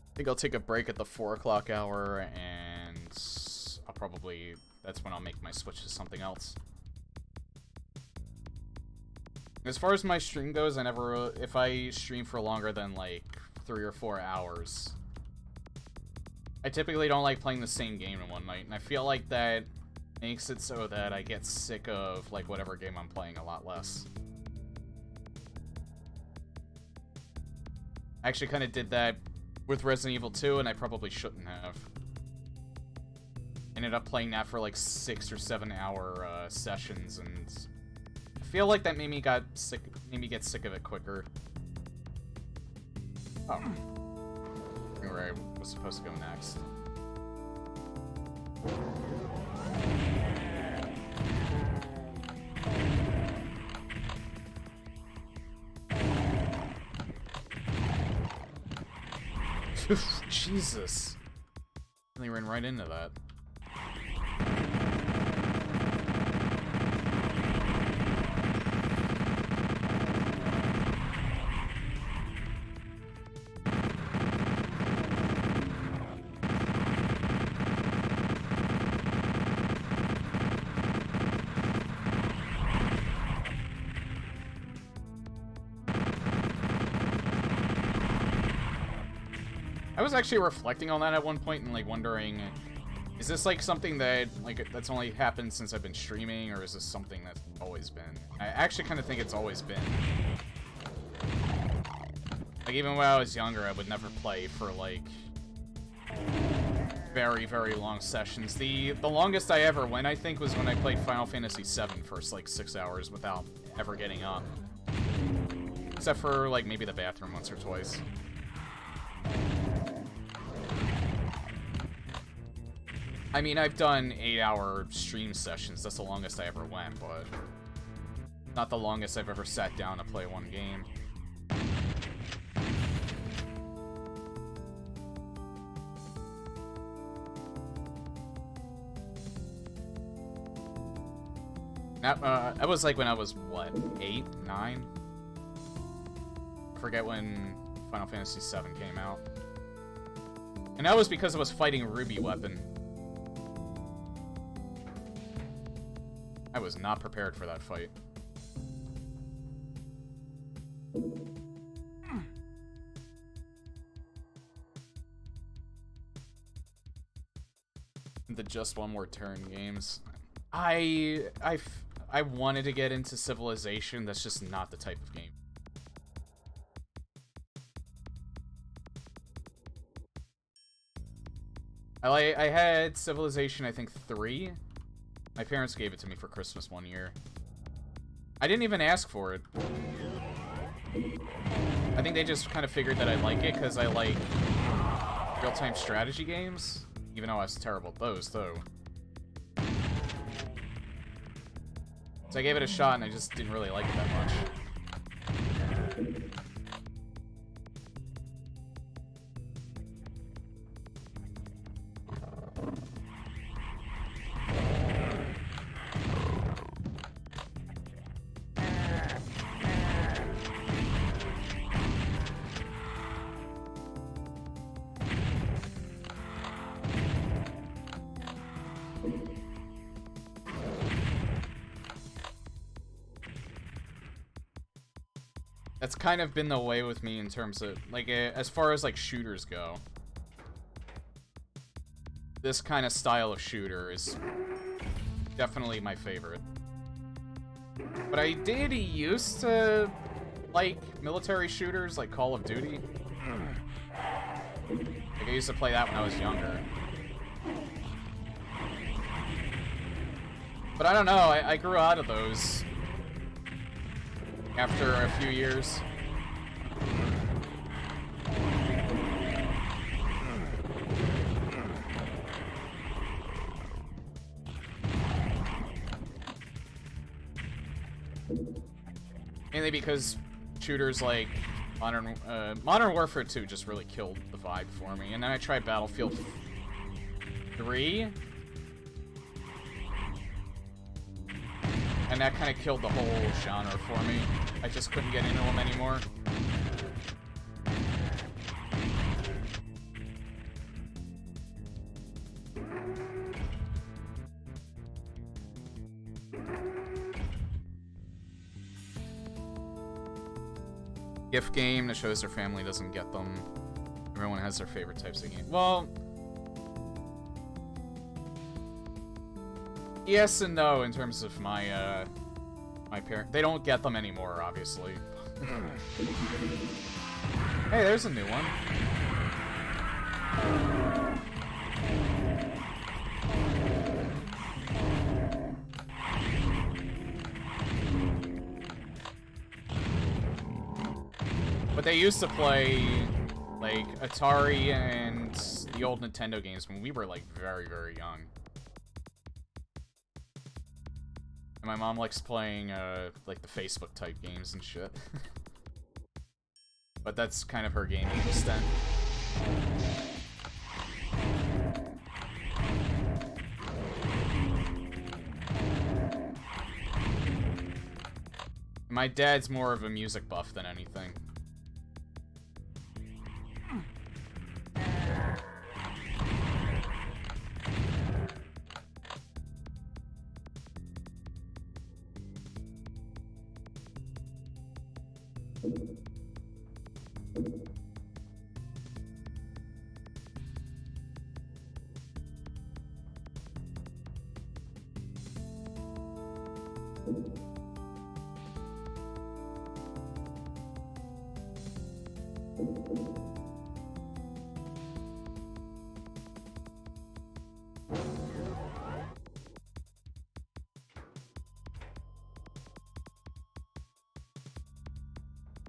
I think I'll take a break at the 4 o'clock hour, and I'll probably... that's when I'll make my switch to something else. As far as my stream goes, I never... if I stream for longer than, like, 3 or 4 hours, I typically don't like playing the same game in one night, and I feel like that makes it so that I get sick of, like, whatever game I'm playing a lot less. I actually kind of did that with Resident Evil 2, and I probably shouldn't have. Ended up playing that for like 6 or 7 hour sessions, and I feel like that made me get sick of it quicker. Oh. Where I was supposed to go next. Jesus. They ran right into that. I was actually reflecting on that at one point and, like, wondering, is this, like, something that, like, that's only happened since I've been streaming, or is this something that's always been? I actually kind of think it's always been. Like, even when I was younger, I would never play for, like, very, very long sessions. The longest I ever went, I think, was when I played Final Fantasy VII for, like, 6 hours without ever getting up. Except for, like, maybe the bathroom once or twice. I mean, I've done 8-hour stream sessions. That's the longest I ever went, but not the longest I've ever sat down to play one game. That was like when I was, what, 8, 9? I forget when Final Fantasy VII came out. And that was because I was fighting Ruby Weapon. I was not prepared for that fight. The Just One More Turn games. I wanted to get into Civilization. That's just not the type of game. I had Civilization, I think, 3. My parents gave it to me for Christmas one year. I didn't even ask for it. I think they just kind of figured that I like it because I like real-time strategy games. Even though I was terrible at those, though. So I gave it a shot and I just didn't really like it that much. That's kind of been the way with me in terms of, like, as far as, like, shooters go. This kind of style of shooter is definitely my favorite. But I did used to like military shooters, like Call of Duty. Like, I used to play that when I was younger. But I don't know, I grew out of those after a few years. Mainly because shooters like Modern Warfare 2 just really killed the vibe for me. And then I tried Battlefield 3. And that kind of killed the whole genre for me. I just couldn't get into them anymore. Gift game that shows their family doesn't get them. Everyone has their favorite types of game. Well, yes and no in terms of my my parents. They don't get them anymore, obviously. Hey, there's a new one. But they used to play, like, Atari and the old Nintendo games when we were, like, very, very young. And my mom likes playing, like, the Facebook-type games and shit. But that's kind of her gaming extent. My dad's more of a music buff than anything.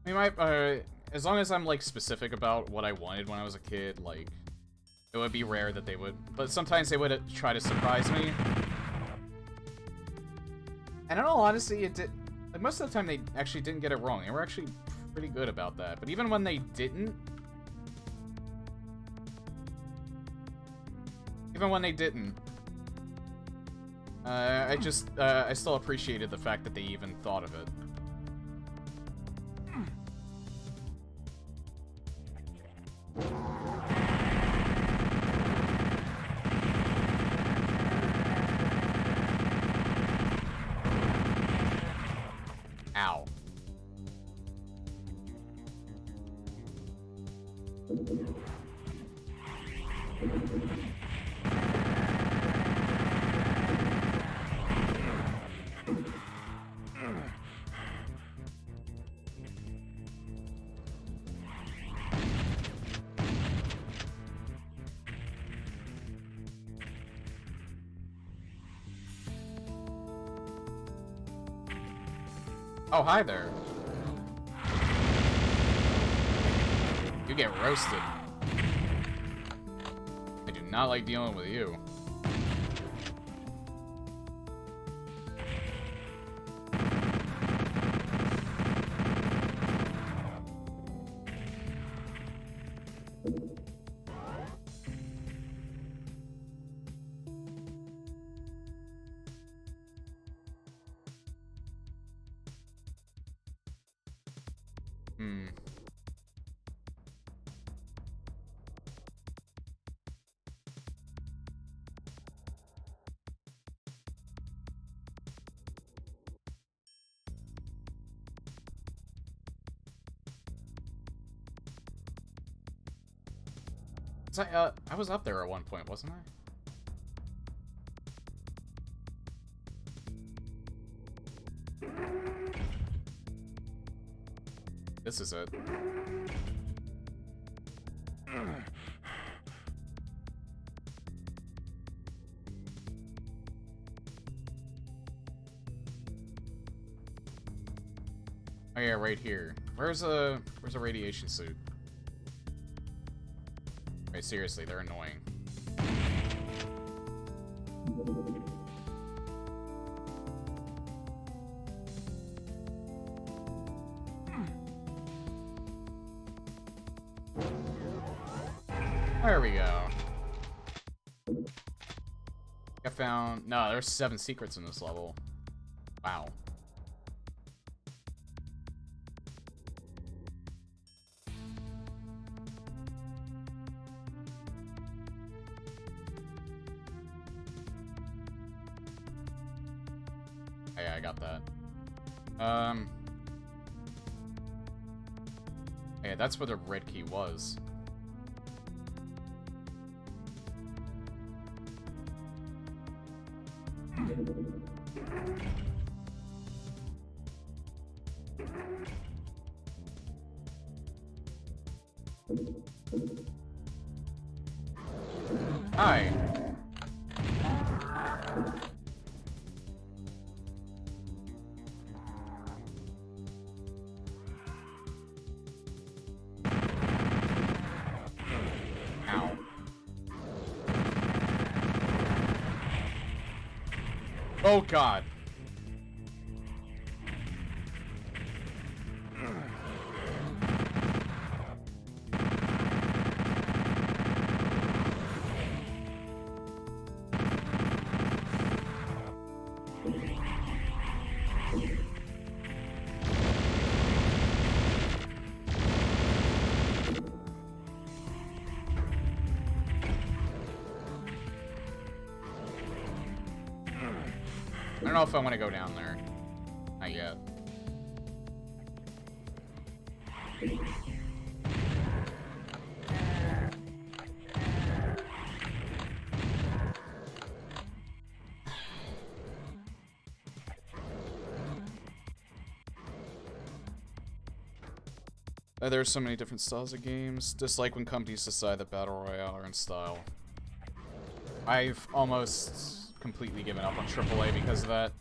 I mean, as long as I'm, like, specific about what I wanted when I was a kid, like, It would be rare that they would, but sometimes they would try to surprise me. And in all honesty, it did. Like, most of the time, they actually didn't get it wrong. They were actually pretty good about that. But even when they didn't, I still appreciated the fact that they even thought of it. Ow. Oh, hi there. You get roasted. I do not like dealing with you. I was up there at one point, wasn't I? This is it. Oh yeah, right here. Where's a radiation suit? Wait, seriously, they're annoying. There we go. I found... No, there's 7 secrets in this level. Wow. Yeah, I got that. Yeah, that's where the red key was. Hi. Ow. Oh God. I don't know if I want to go down there. Not yet. There's so many different styles of games. Dislike when companies decide that Battle Royale are in style. I've almost completely given up on AAA because of that.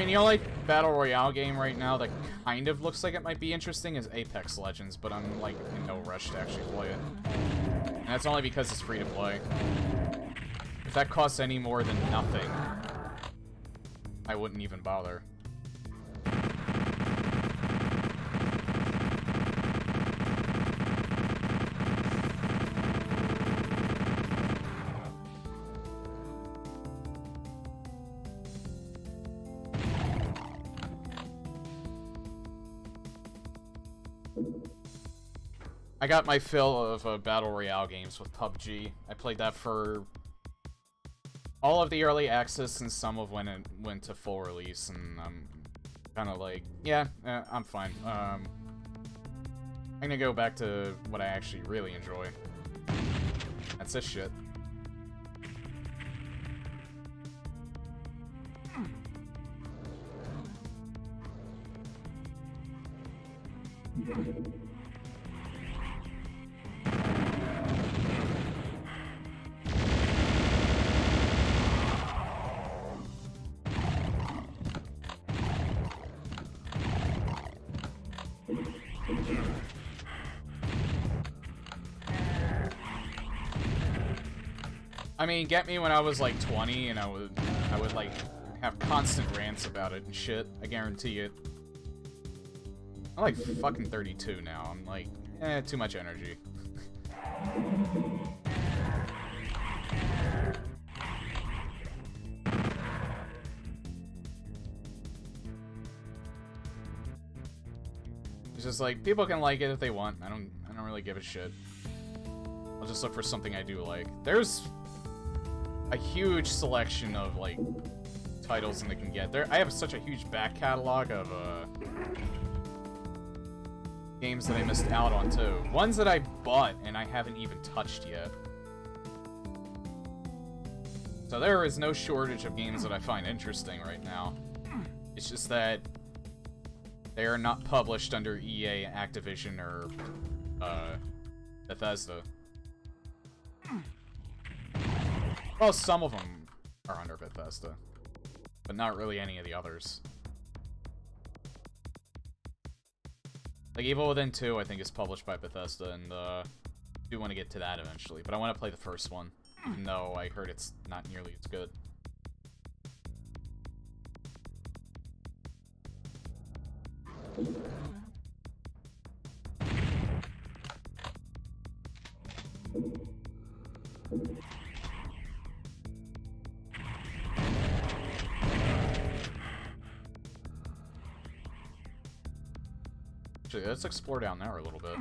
mean, the only Battle Royale game right now that kind of looks like it might be interesting is Apex Legends, but I'm, like, in no rush to actually play it. And that's only because it's free to play. If that costs any more than nothing, I wouldn't even bother. I got my fill of Battle Royale games with PUBG. I played that for all of the early access and some of when it went to full release, and I'm kind of like, yeah, I'm fine. I'm gonna go back to what I actually really enjoy. That's this shit. I mean, get me when I was like 20 and I would like have constant rants about it and shit. I guarantee it. I'm like fucking 32 now. I'm like, too much energy. It's just like, people can like it if they want. I don't really give a shit. I'll just look for something I do like. There's a huge selection of like titles that they can get. I have such a huge back catalog of games that I missed out on too. Ones that I bought and I haven't even touched yet. So there is no shortage of games that I find interesting right now. It's just that they are not published under EA, Activision, or Bethesda. Well, some of them are under Bethesda, but not really any of the others. Like, Evil Within 2, I think, is published by Bethesda, and I do want to get to that eventually, but I want to play the first one, even though I heard it's not nearly as good. Actually, let's explore down there a little bit.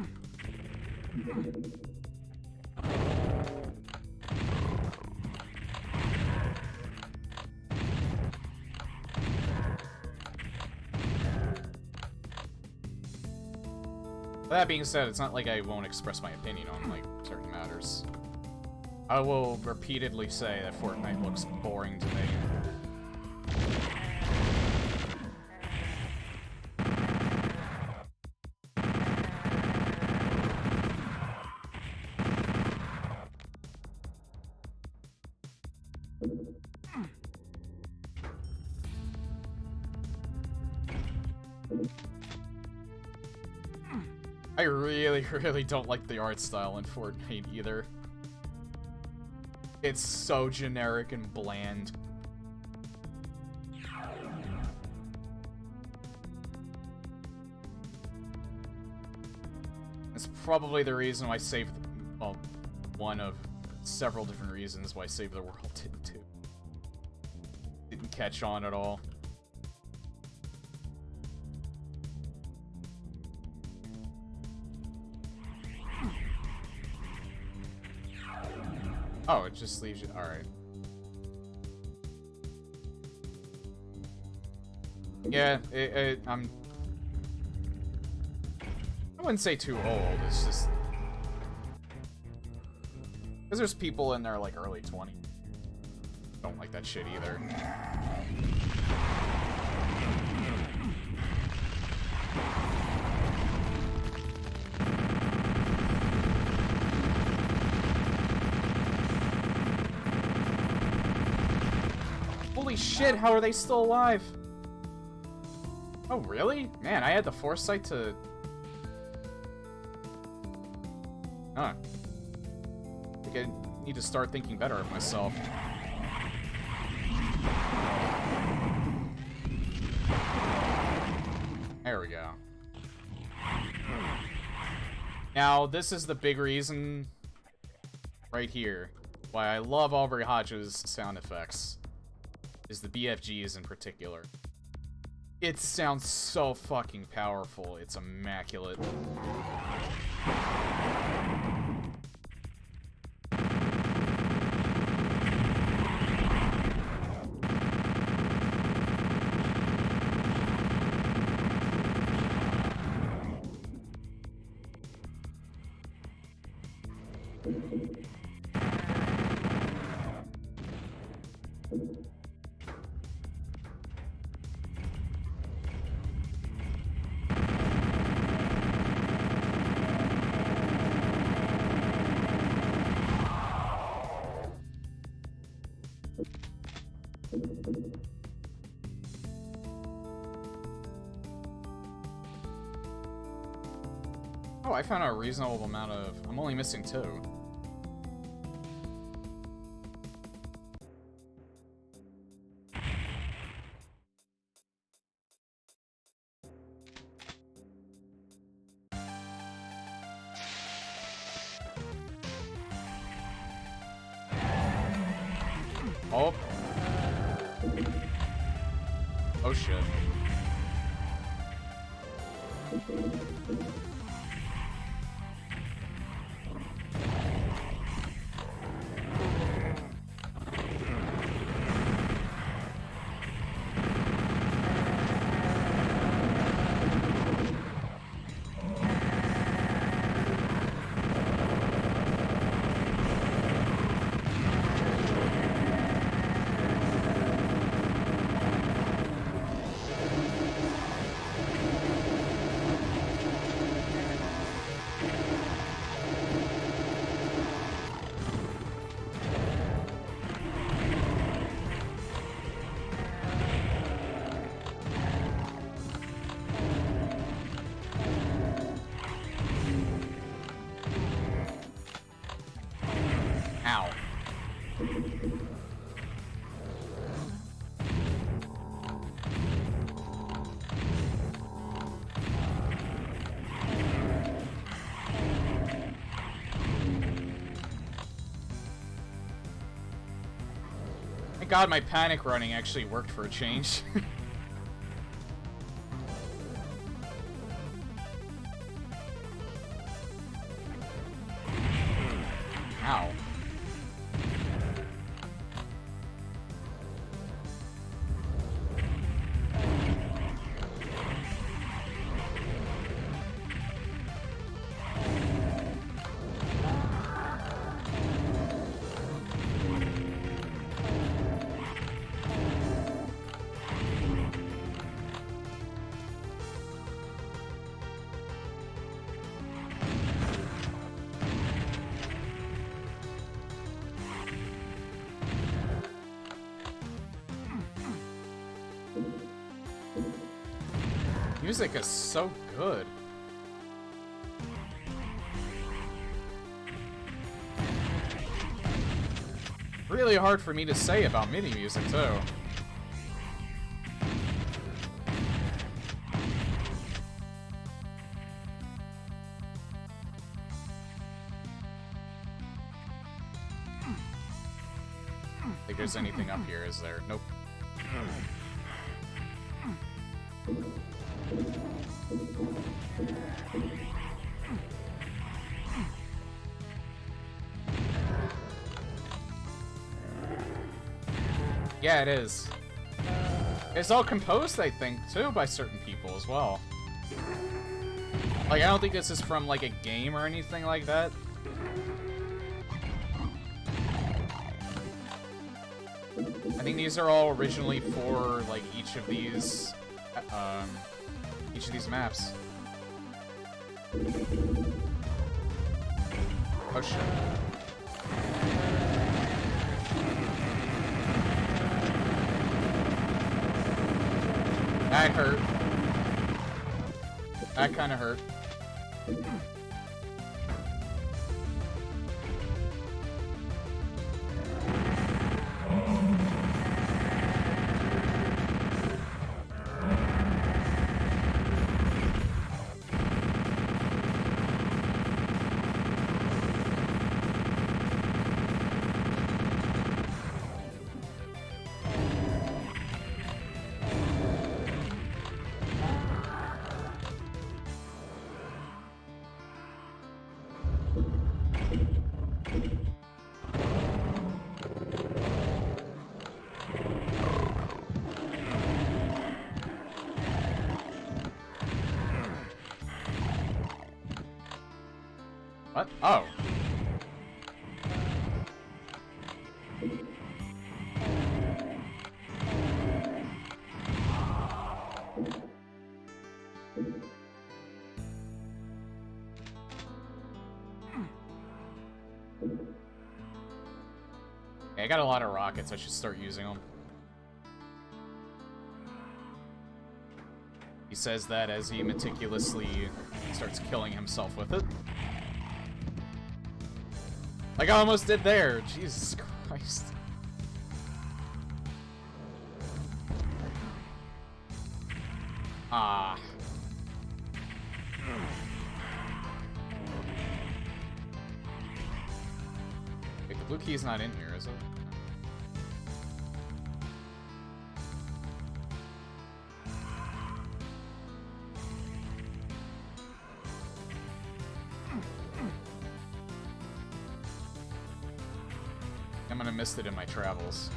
That being said, it's not like I won't express my opinion on, like, certain matters. I will repeatedly say that Fortnite looks boring to me. I really don't like the art style in Fortnite either. It's so generic and bland. It's probably the reason why Save the... well, one of several different reasons why Save the World didn't catch on at all. Oh, it just leaves you... alright. Yeah, I wouldn't say too old, it's just... because there's people in their, like, early 20s. Don't like that shit either. Holy shit, how are they still alive? Oh, really? Man, I had the foresight to... Huh. I think I need to start thinking better of myself. There we go. Now, this is the big reason right here why I love Aubrey Hodges' sound effects, is the BFGs in particular. It sounds so fucking powerful. It's immaculate. Oh, I found a reasonable amount of... I'm only missing 2. Oh. Oh shit. Ow. Thank God my panic running actually worked for a change. Ow. Music is so good. Really hard for me to say about MIDI music, too. Think there's anything up here, is there? Nope. Yeah, it is. It's all composed, I think, too, by certain people as well. Like, I don't think this is from, like, a game or anything like that. I think these are all originally for, like, each of these maps. Oh, shit. That hurt. That kind of hurt. What? Oh. Okay, I got a lot of rockets. I should start using them. He says that as he meticulously starts killing himself with it. Like I almost did there. Jesus Christ. Ah. Wait, the blue key's not in here, is it? I'm gonna miss it in my travels.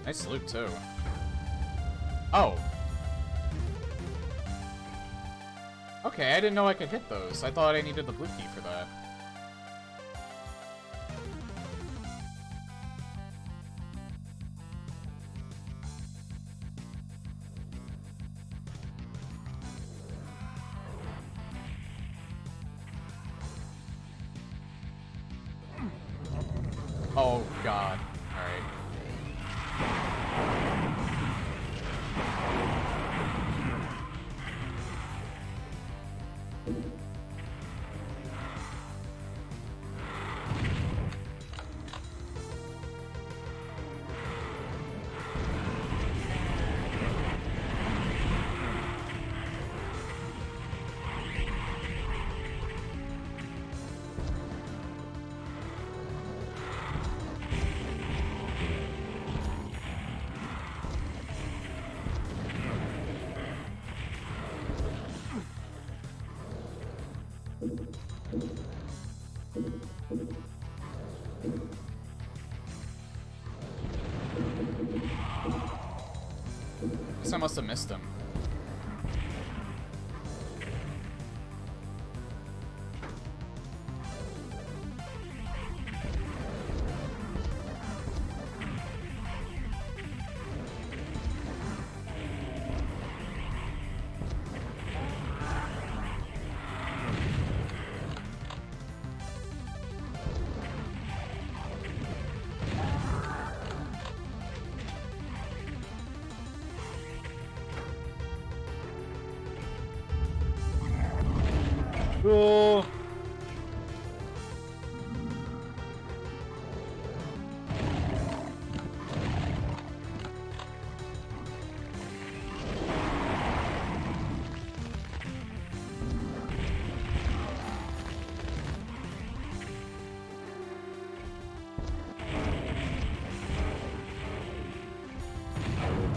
Nice loot, too. Oh. Okay, I didn't know I could hit those. I thought I needed the blue key for that. Oh, God. Alright. Guess I must have missed him. Oh.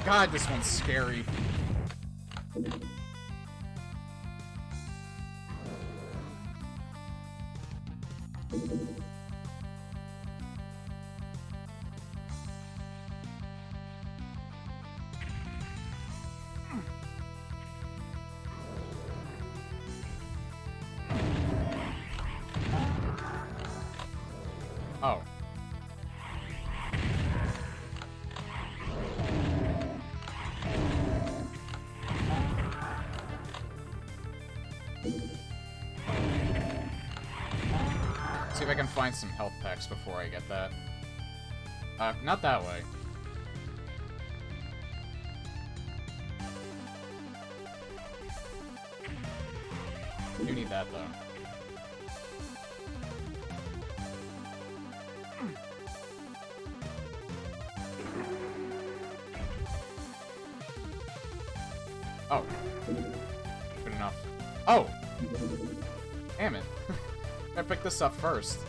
God, this one's scary. See if I can find some health packs before I get that. Not that way. You need that, though. Oh. Good enough. Oh! Damn it. I picked this up first.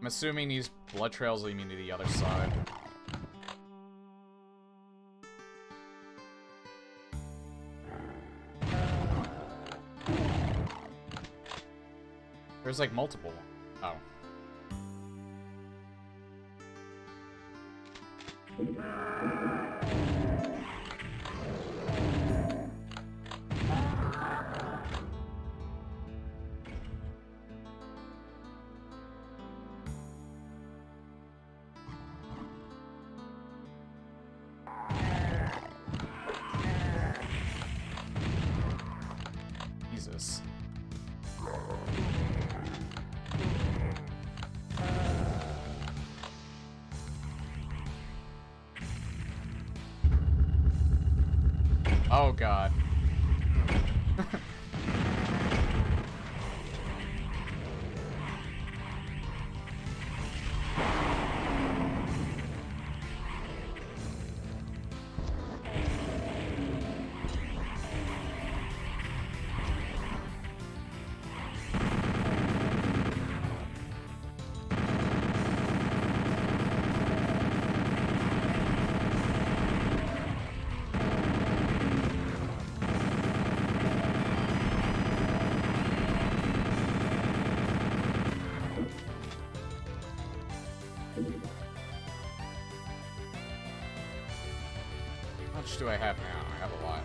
I'm assuming these blood trails lead me to the other side. There's like multiple. Oh. Jesus. Oh god. How much do I have now? I have a lot.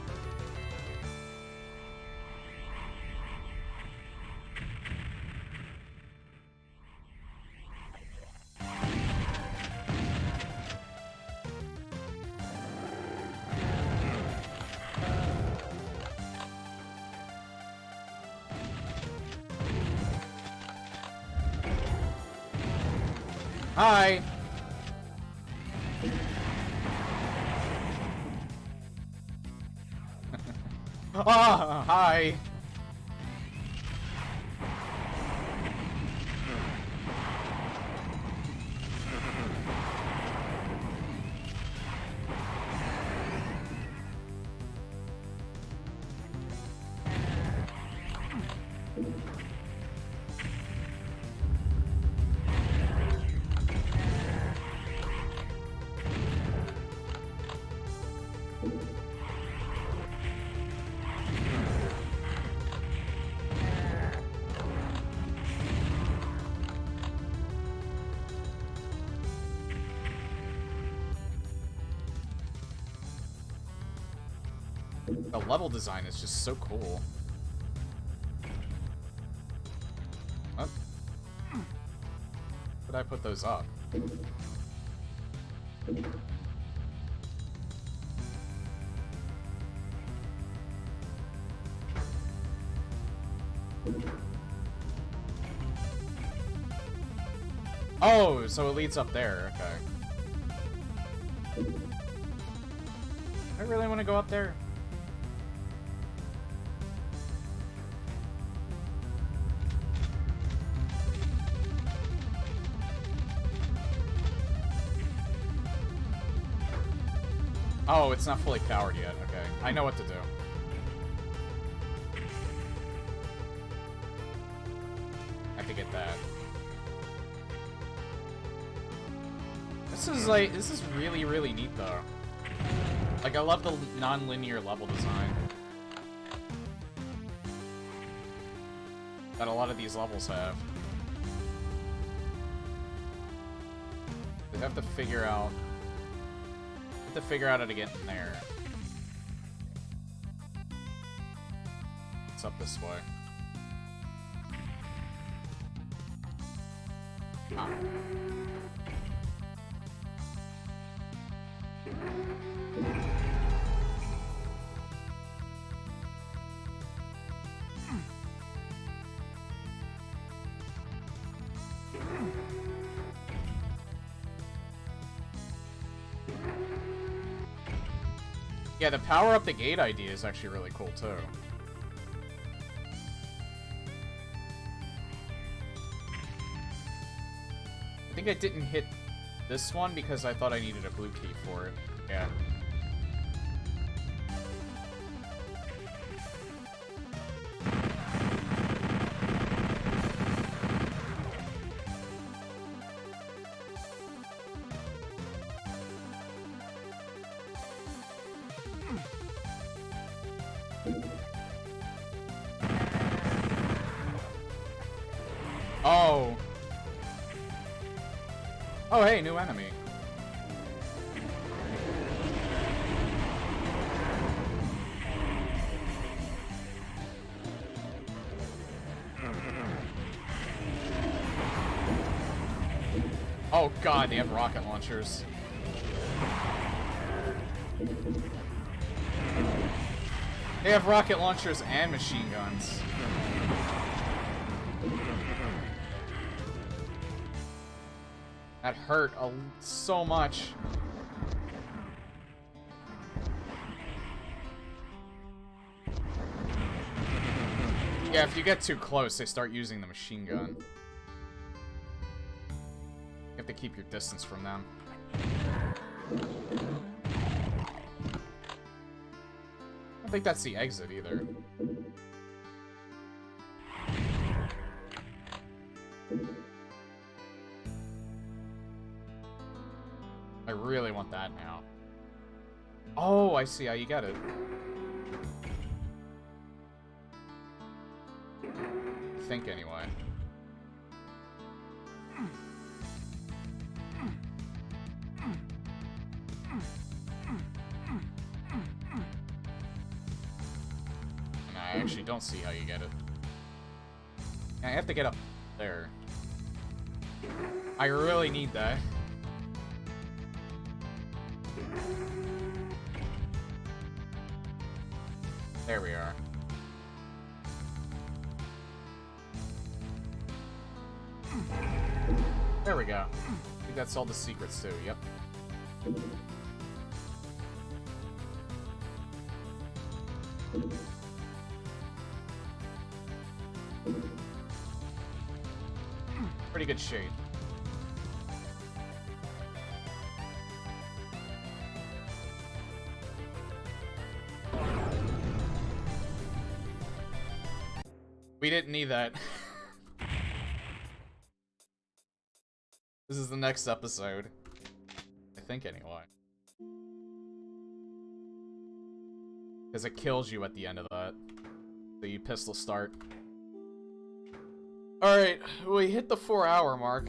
Hi! Ah, hi! The level design is just so cool. Oh. Did I put those up? Oh, so it leads up there, okay. I really want to go up there. Oh, it's not fully powered yet. Okay. I know what to do. I have to get that. This is really, really neat, though. Like, I love the non-linear level design that a lot of these levels have. They have to figure out how to get in there. It's up this way. Ah. Yeah, the power up the gate idea is actually really cool too. I think I didn't hit this one because I thought I needed a blue key for it. Yeah. Oh. Oh, hey, new enemy. Oh god, they have rocket launchers. They have rocket launchers and machine guns. That hurt so much. Yeah, if you get too close, they start using the machine gun. You have to keep your distance from them. I don't think that's the exit either. I really want that now. Oh, I see how you get it. I think anyway. And I actually don't see how you get it. I have to get up there. I really need that. There we are. There we go. I think that's all the secrets too, yep. Pretty good shade. We didn't need that. This is the next episode. I think, anyway. Because it kills you at the end of that. So you pistol start. Alright, we hit the 4-hour mark.